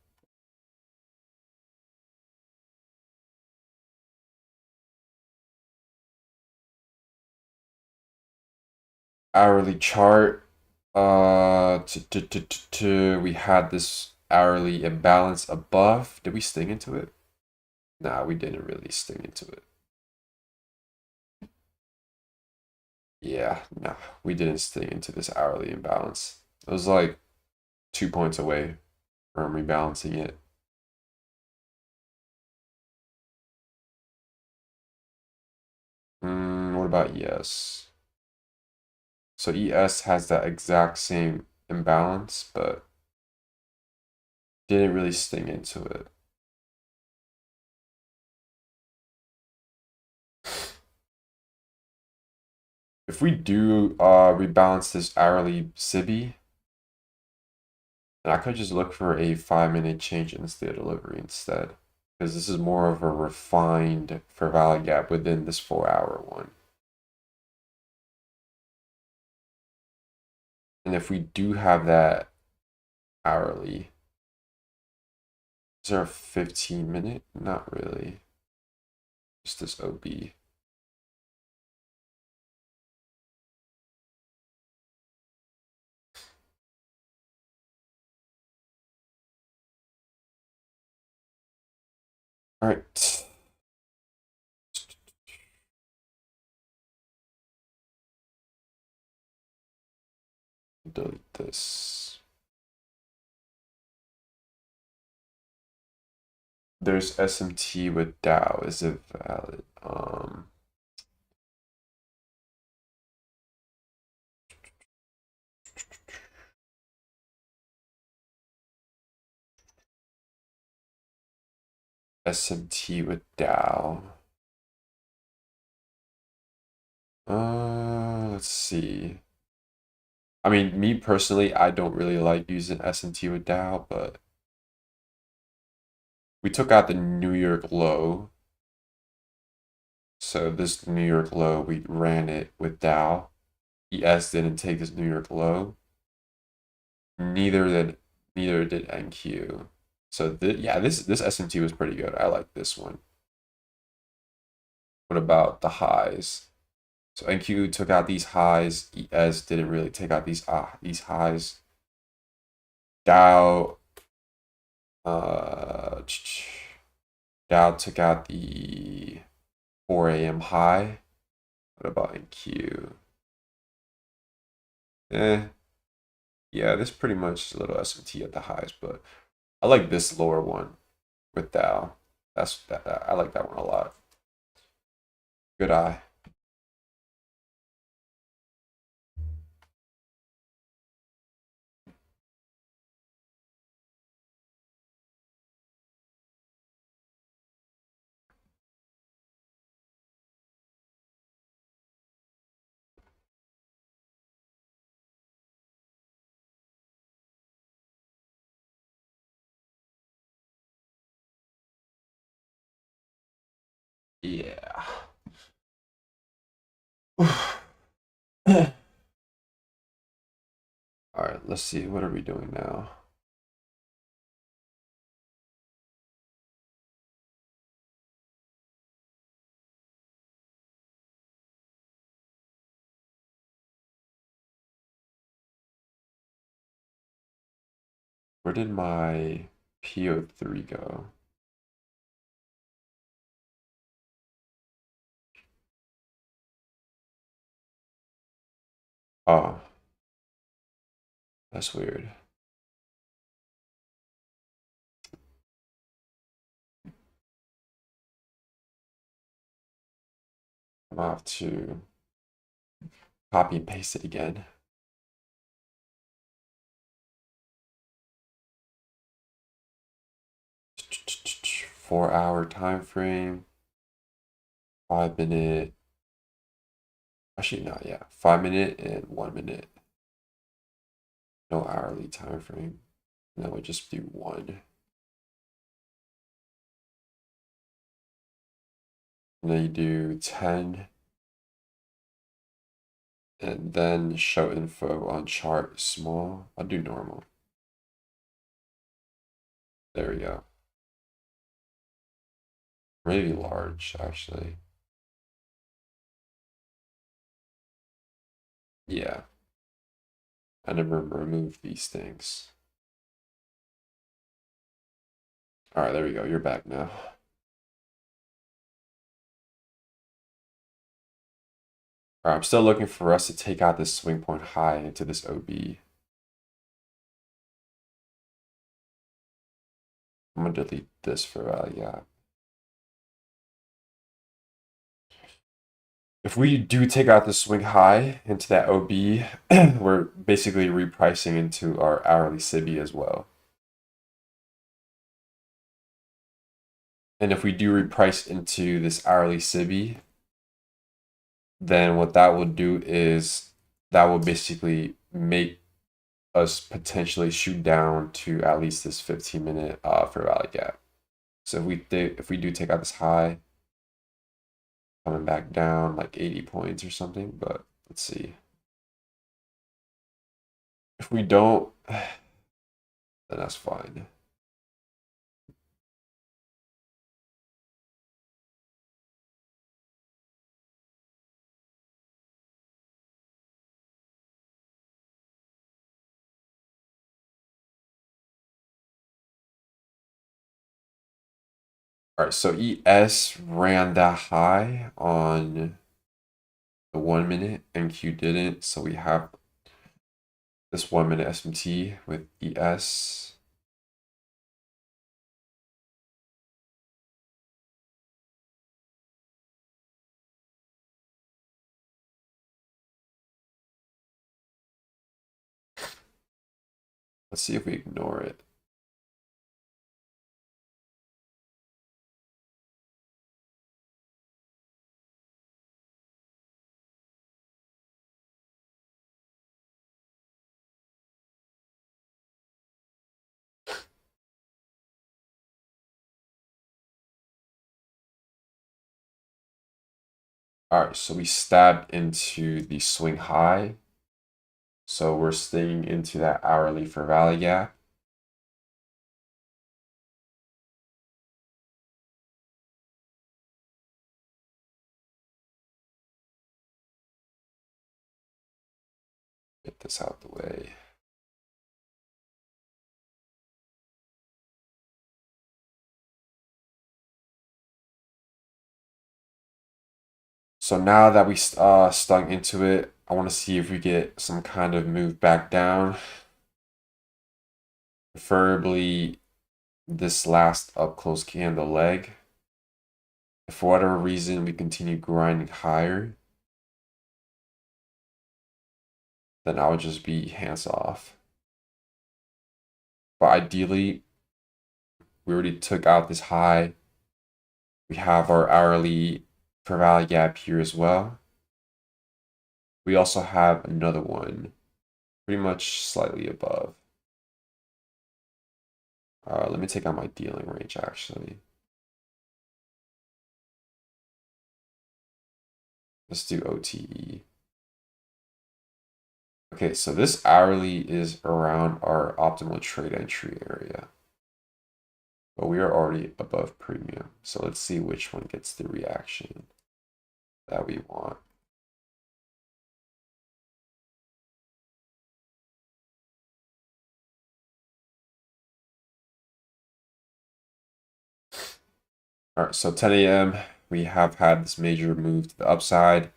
[SPEAKER 1] Hourly chart. We had this hourly imbalance above. Did we sting into it? Nah, we didn't really sting into it. Yeah, nah, we didn't sting into this hourly imbalance. It was like 2 points away from rebalancing it. What about ES? So ES has that exact same imbalance, but didn't really sting into it. If we do rebalance this hourly SIBI, then I could just look for a 5-minute change in the state of delivery instead. Because this is more of a refined fair value gap within this 4-hour one. And if we do have that hourly, is there a 15-minute? Not really. Just this OB. All right. Delete this. There's SMT with Dow. Is it valid? SMT with Dow. Let's see. I mean, me personally, I don't really like using SMT with Dow, but we took out the New York low. So this New York low, we ran it with Dow. ES didn't take this New York low. Neither did NQ. So yeah, this SMT was pretty good. I like this one. What about the highs? So NQ took out these highs. ES didn't really take out these highs. Dow Dow took out the 4 a.m. high. What about NQ? Yeah, this pretty much is a little SMT at the highs, but I like this lower one with Dow. I like that one a lot. Good eye. Yeah. All right, let's see. What are we doing now? Where did my PO3 go? Oh, that's weird. I'm gonna have to copy and paste it again. 4-hour time frame, 5-minute. Actually, not yeah. 5-minute and 1-minute. No hourly time frame. And then we just do 1. And then you do 10. And then show info on chart small. I'll do normal. There we go. Maybe large, actually. Yeah. I never removed these things. All right, there we go. You're back now. All right, I'm still looking for us to take out this swing point high into this OB. I'm gonna delete this for yeah. If we do take out the swing high into that OB, we're basically repricing into our hourly SIBI as well. And if we do reprice into this hourly SIBI, then what that will do is that will basically make us potentially shoot down to at least this 15-minute fair value gap. So if we do take out this high, coming back down like 80 points or something, but let's see. If we don't, then that's fine. All right, so ES ran that high on the 1-minute and Q didn't. So we have this 1-minute SMT with ES. Let's see if we ignore it. All right, so we stabbed into the swing high. So we're staying into that hourly fair value gap. Get this out the way. So now that we stung into it, I want to see if we get some kind of move back down. Preferably this last up close candle leg. If for whatever reason we continue grinding higher, then I would just be hands off. But ideally, we already took out this high. We have our hourly fair value gap here as well. We also have another one pretty much slightly above. Let me take out my dealing range actually. Let's do OTE. Okay, so this hourly is around our optimal trade entry area. But we are already above premium. So let's see which one gets the reaction that we want. All right, so 10 a.m. we have had this major move to the upside.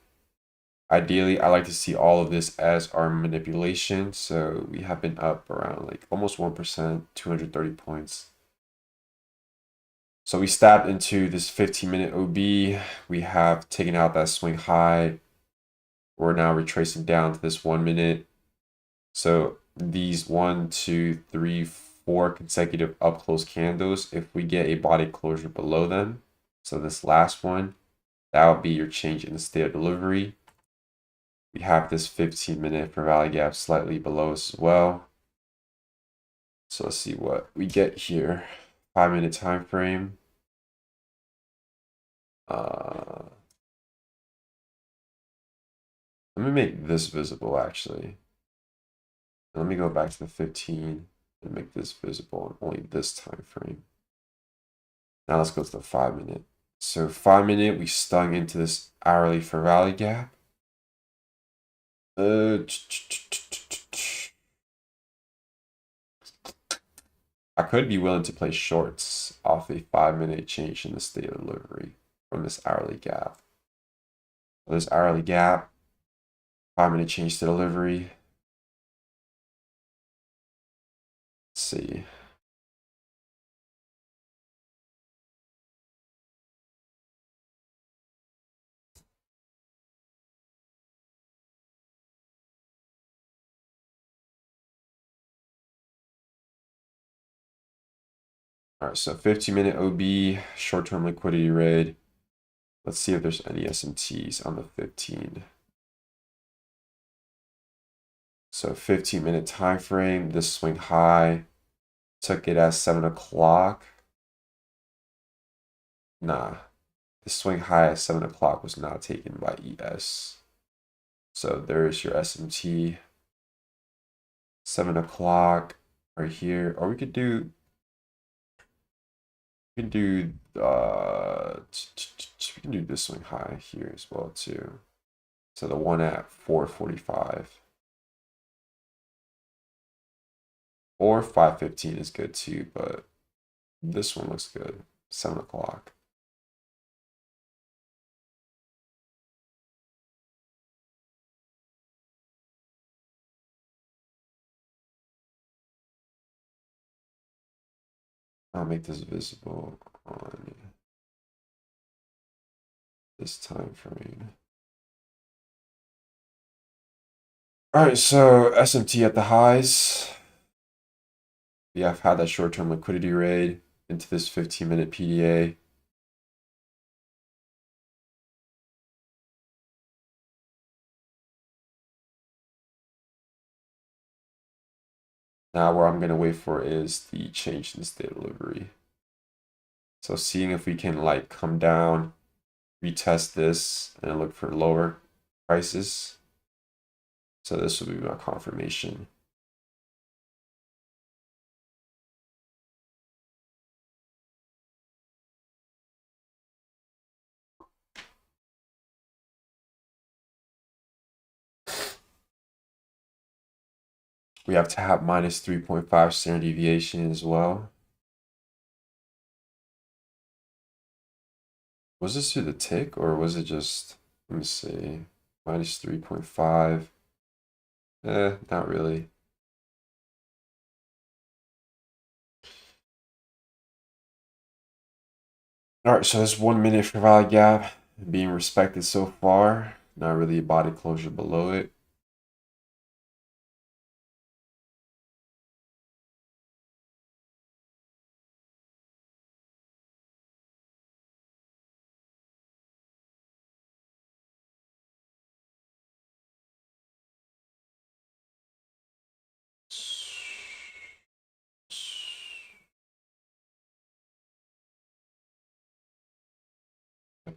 [SPEAKER 1] Ideally, I like to see all of this as our manipulation. So we have been up around like almost 1%, 230 points. So we stabbed into this 15-minute OB. We have taken out that swing high. We're now retracing down to this 1-minute. So these 1, 2, 3, 4 consecutive up close candles if we get a body closure below them. So this last one, that would be your change in the state of delivery. We have this 15-minute for value gap slightly below us as well. So let's see what we get here. 5-minute time frame. Let me make this visible actually. Let me go back to the 15 and make this visible on only this time frame. Now let's go to the 5-minute. So 5-minute, we stung into this hourly for value gap. I could be willing to play shorts off a 5-minute change in the state of delivery from this hourly gap. So this hourly gap, 5-minute change to delivery. Let's see. All right, so 15-minute OB, short-term liquidity raid. Let's see if there's any SMTs on the 15. So 15-minute time frame, this swing high, took it at 7 o'clock. Nah, the swing high at 7 o'clock was not taken by ES. So there's your SMT. 7 o'clock right here, or we could do we can do this swing high here as well too. So the one at 4:45 or 5:15 is good too, but this one looks good. 7 o'clock. I'll make this visible on this time frame. All right, so SMT at the highs. We have had that short-term liquidity raid into this 15-minute PDA. Now what I'm going to wait for is the change in state delivery. So seeing if we can like come down, retest this, and look for lower prices. So this will be my confirmation. We have to have minus 3.5 standard deviation as well. Was this through the tick or was it just, let me see, minus 3.5? Not really. All right, so this 1 minute for value gap being respected so far. Not really a body closure below it.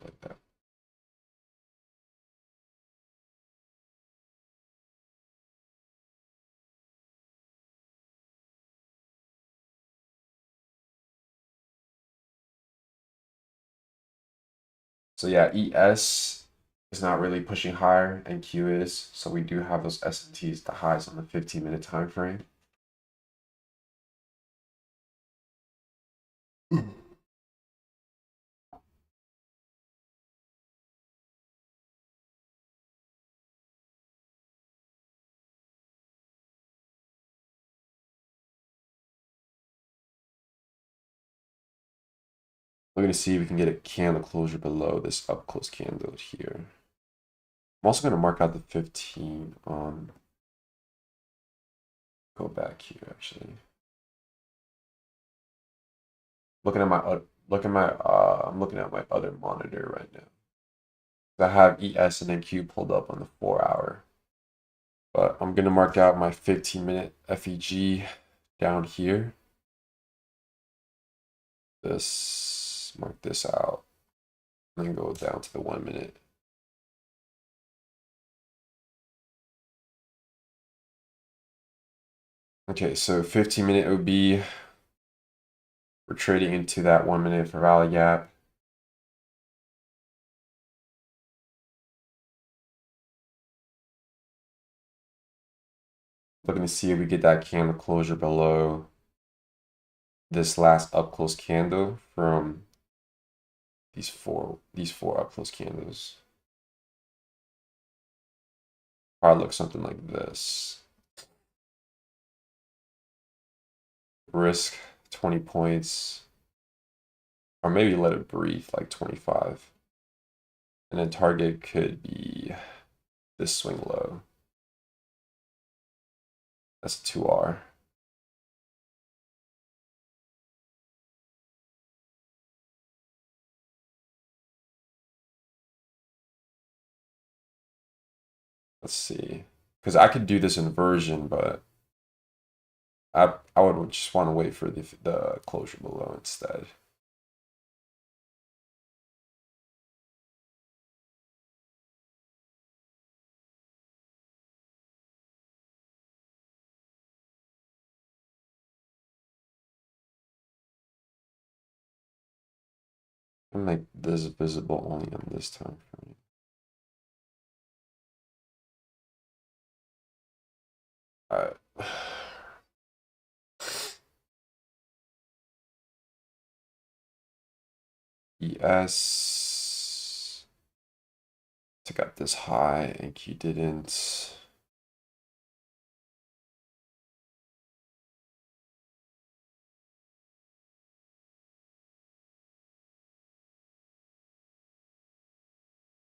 [SPEAKER 1] Like that. So yeah, ES is not really pushing higher and Q is. So we do have those S&Ts, the highs on the 15-minute time frame. We're going to see if we can get a candle closure below this up close candle here. I'm also going to mark out the 15 on, go back here actually. looking at I'm looking at my other monitor right now. I have ES and NQ pulled up on the 4-hour. But I'm gonna mark out my 15-minute FEG down here. Mark this out, and then go down to the 1 minute. Okay, so 15-minute OB. We're trading into that 1 minute for value gap. Looking to see if we get that candle closure below this last up close candle from these four up close candles. Probably look something like this. Risk 20 points, or maybe let it breathe like 25. And then target could be this swing low. That's a 2R. Let's see. Because I could do this inversion, but I would just want to wait for the closure below instead. And make this visible only on this time frame. Alright. ES took out this high and Q didn't.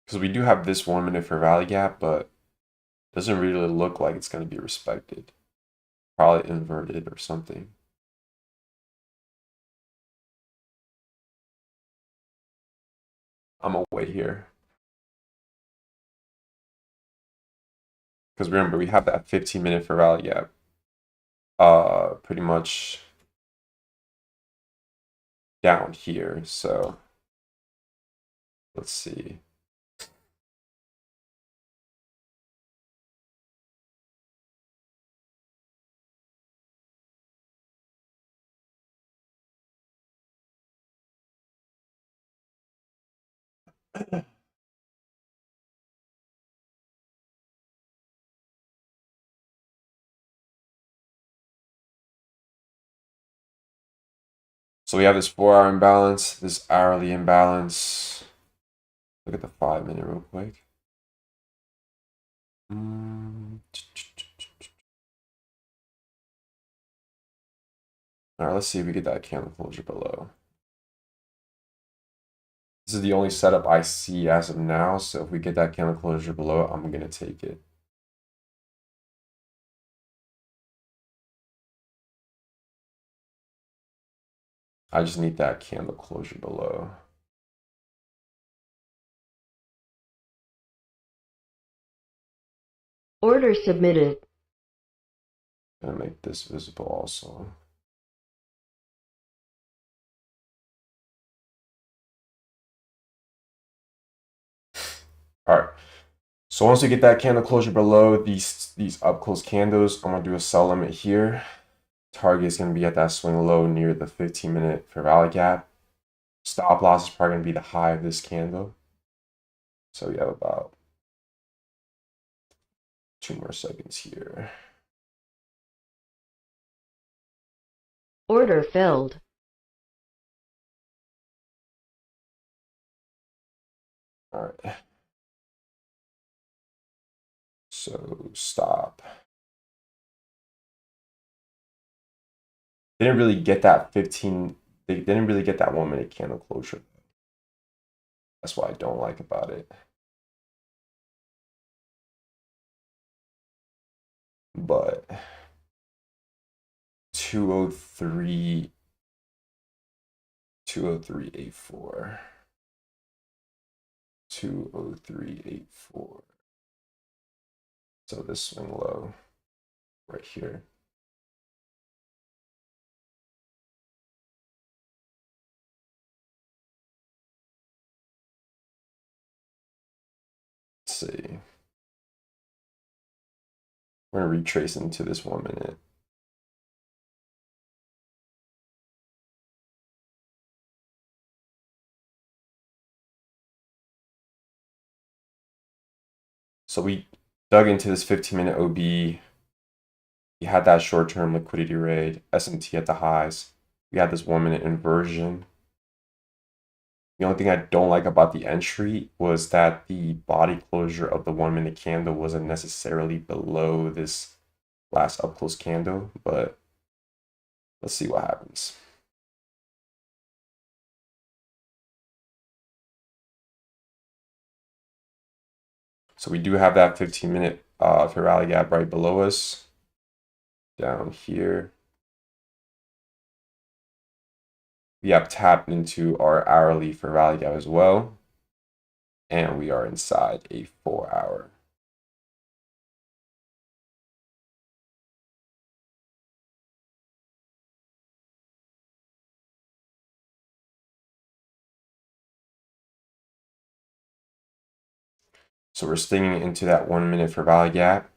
[SPEAKER 1] Because we do have this 1 minute for value gap, but it doesn't really look like it's going to be respected. Probably inverted or something. I'm gonna wait here. Because remember, we have that 15-minute for value gap. Pretty much down here. So let's see. So we have this 4-hour imbalance, this hourly imbalance. Look at the 5-minute real quick. All right, let's see if we get that candle closure below. This is the only setup I see as of now, so if we get that candle closure below, I'm gonna take it. I just need that candle closure below.
[SPEAKER 2] Order submitted.
[SPEAKER 1] Gonna make this visible also. All right. So once we get that candle closure below these up close candles, I'm gonna do a sell limit here. Target is gonna be at that swing low near the 15-minute fair value gap. Stop loss is probably gonna be the high of this candle. So we have about 2 more seconds here.
[SPEAKER 2] Order filled.
[SPEAKER 1] All right. So stop. Didn't really get that 15. They didn't really get that 1 minute candle closure. That's what I don't like about it. But 203 203.84. 203.84. So this swing low right here. Let's see. We're going to retrace into this 1 minute. So we dug into this 15-minute OB. We had that short-term liquidity raid, SMT at the highs. We had this 1 minute inversion. The only thing I don't like about the entry was that the body closure of the 1 minute candle wasn't necessarily below this last up close candle, but let's see what happens. So we do have that 15-minute fair value gap right below us, down here. We have tapped into our hourly fair value gap as well, and we are inside a 4-hour. So we're stinging into that 1 minute fair value gap.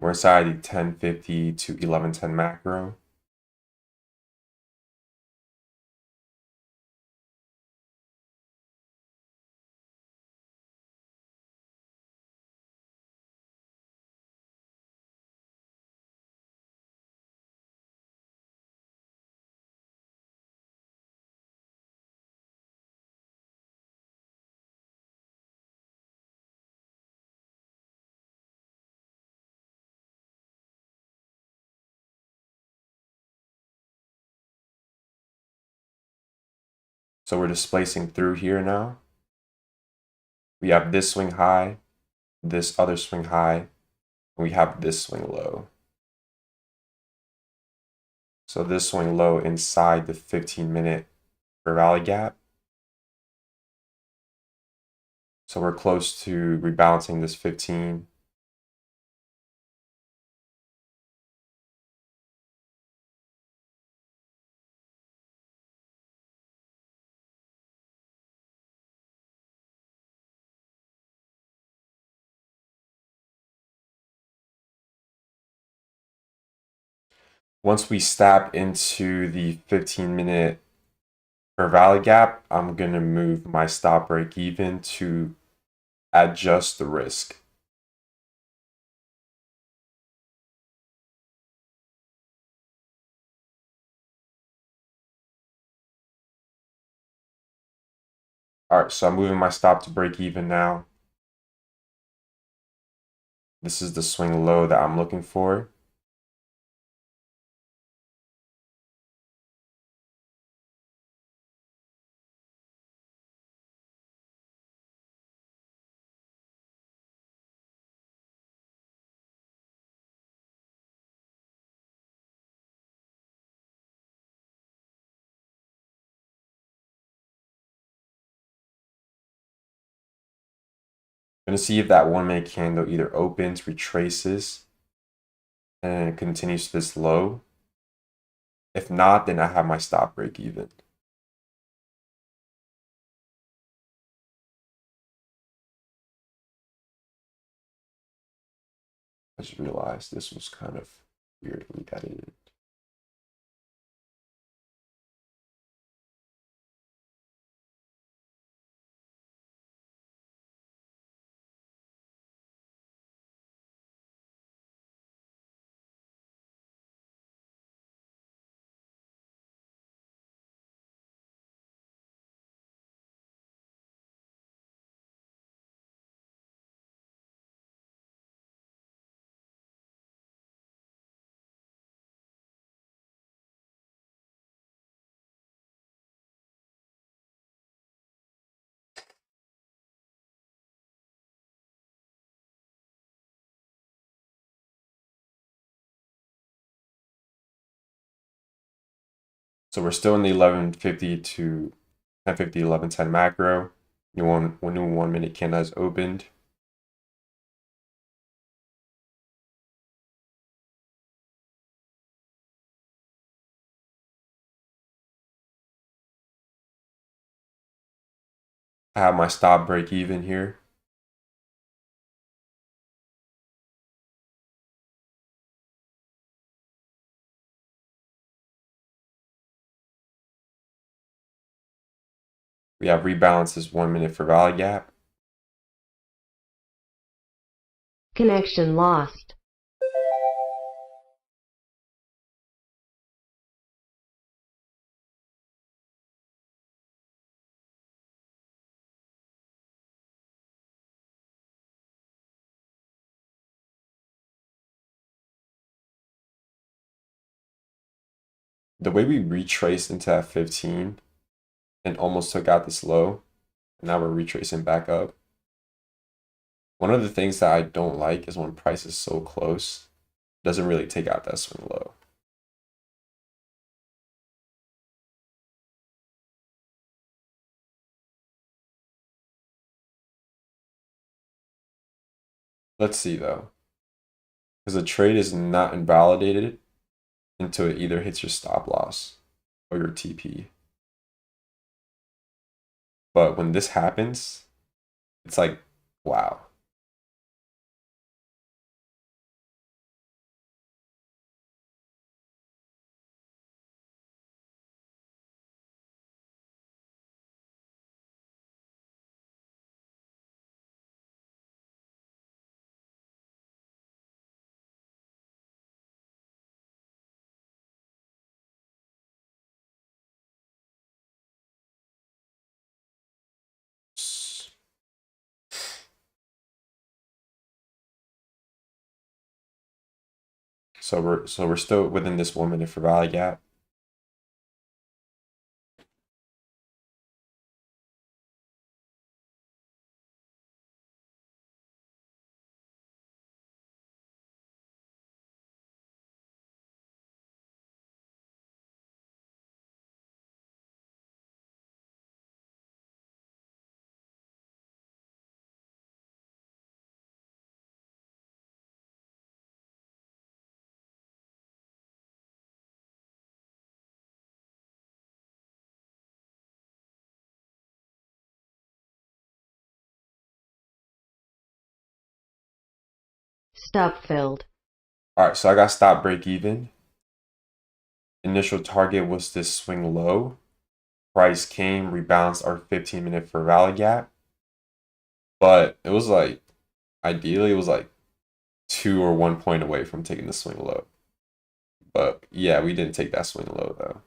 [SPEAKER 1] We're inside the 1050 to 1110 macro. So we're displacing through here now. We have this swing high, this other swing high, and we have this swing low. So this swing low inside the 15-minute fair value gap. So we're close to rebalancing this 15. Once we step into the 15-minute fair value gap, I'm going to move my stop break even to adjust the risk. All right, so I'm moving my stop to break even now. This is the swing low that I'm looking for. I'm going to see if that 1 minute candle either opens, retraces, and it continues to this low. If not, then I have my stop break even. I just realized this was kind of weirdly edited. So we're still in the 1150 to 1050, 1110 macro. New 1 minute candle has opened. I have my stop break even here. We have rebalances 1 minute for value gap.
[SPEAKER 2] Connection lost.
[SPEAKER 1] The way we retraced into that 15 and almost took out this low, and now we're retracing back up. One of the things that I don't like is when price is so close, it doesn't really take out that swing low. Let's see though, because the trade is not invalidated until it either hits your stop loss or your TP. But when this happens, it's like, wow. So we're still within this 1 minute for value gap.
[SPEAKER 2] Stop filled.
[SPEAKER 1] All right, so I got stop break even. Initial target was this swing low. Price came, rebalanced our 15-minute for value gap. But it was like, ideally, it was like 2 or 1 point away from taking the swing low. But yeah, we didn't take that swing low though.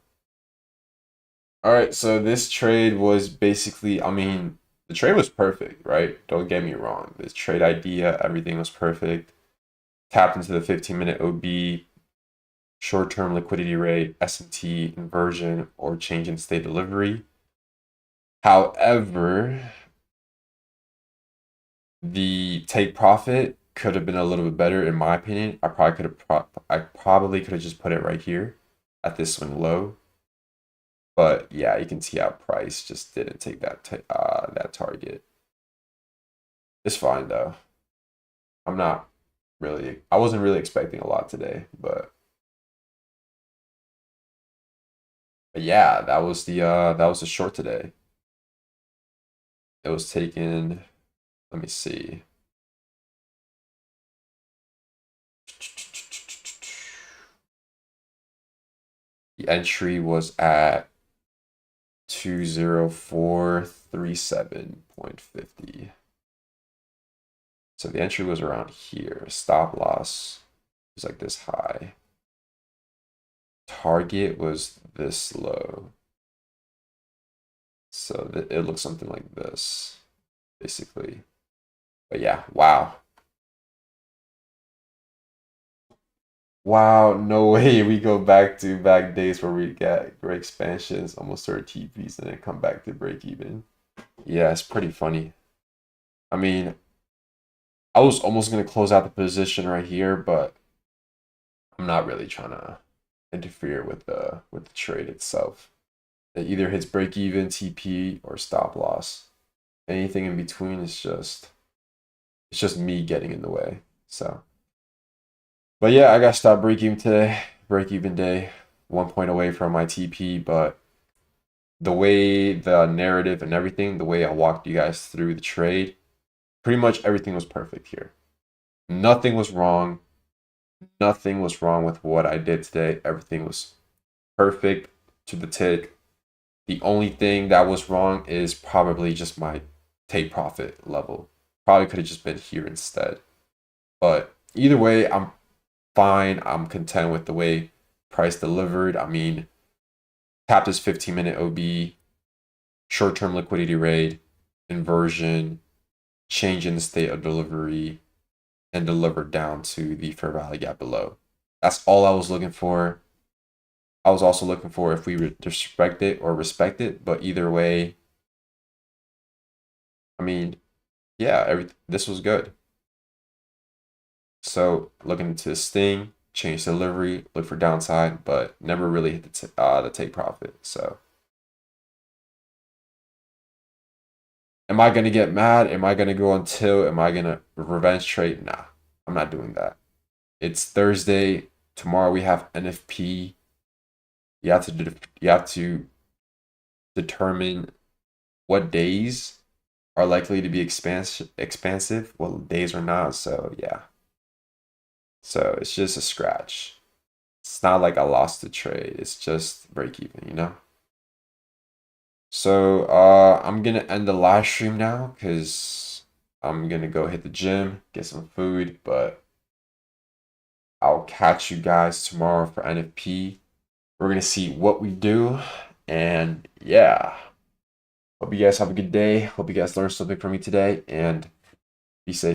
[SPEAKER 1] All right, so this trade was basically, I mean, the trade was perfect, right? Don't get me wrong. This trade idea, everything was perfect. Tapped into the 15-minute OB, short-term liquidity rate, S&T inversion, or change in state delivery. However, the take profit could have been a little bit better in my opinion. I probably could have just put it right here at this swing low. But yeah, you can see how price just didn't take that that target. It's fine though. I wasn't really expecting a lot today, but yeah, that was the short today. It was taken, let me see. The entry was at 20437.50. So the entry was around here. Stop loss was like this high. Target was this low. So it looks something like this, basically. But yeah, wow. Wow, no way we go back to back days where we get great expansions, almost our TPs, and then come back to break even. Yeah, it's pretty funny. I mean, I was almost gonna close out the position right here, but I'm not really trying to interfere with the trade itself. It either hits break even, TP, or stop loss. Anything in between is just me getting in the way. So, but yeah, I got stop break even today. Break even day, 1 point away from my TP, but the way the narrative and everything, the way I walked you guys through the trade, pretty much everything was perfect here. Nothing was wrong. Nothing was wrong with what I did today. Everything was perfect to the tick. The only thing that was wrong is probably just my take profit level. Probably could have just been here instead. But either way, I'm fine. I'm content with the way price delivered. I mean, tapped this 15-minute OB, short-term liquidity rate, inversion, change in the state of delivery, and delivered down to the fair value gap below. That's all I was looking for. I was also looking for if we respect it or respect it, but either way, I mean, yeah, this was good. So looking into the sting, change delivery, look for downside, but never really hit the take profit. So, am I gonna get mad? Am I gonna go on tilt? Am I gonna revenge trade? Nah, I'm not doing that. It's Thursday. Tomorrow we have NFP. You have to determine what days are likely to be expansive, what days are not. So yeah. So it's just a scratch. It's not like I lost the trade. It's just break even, you know? So I'm gonna end the live stream now because I'm gonna go hit the gym, get some food, but I'll catch you guys tomorrow for NFP. We're gonna see what we do, and yeah. Hope you guys have a good day. Hope you guys learned something from me today, and be safe.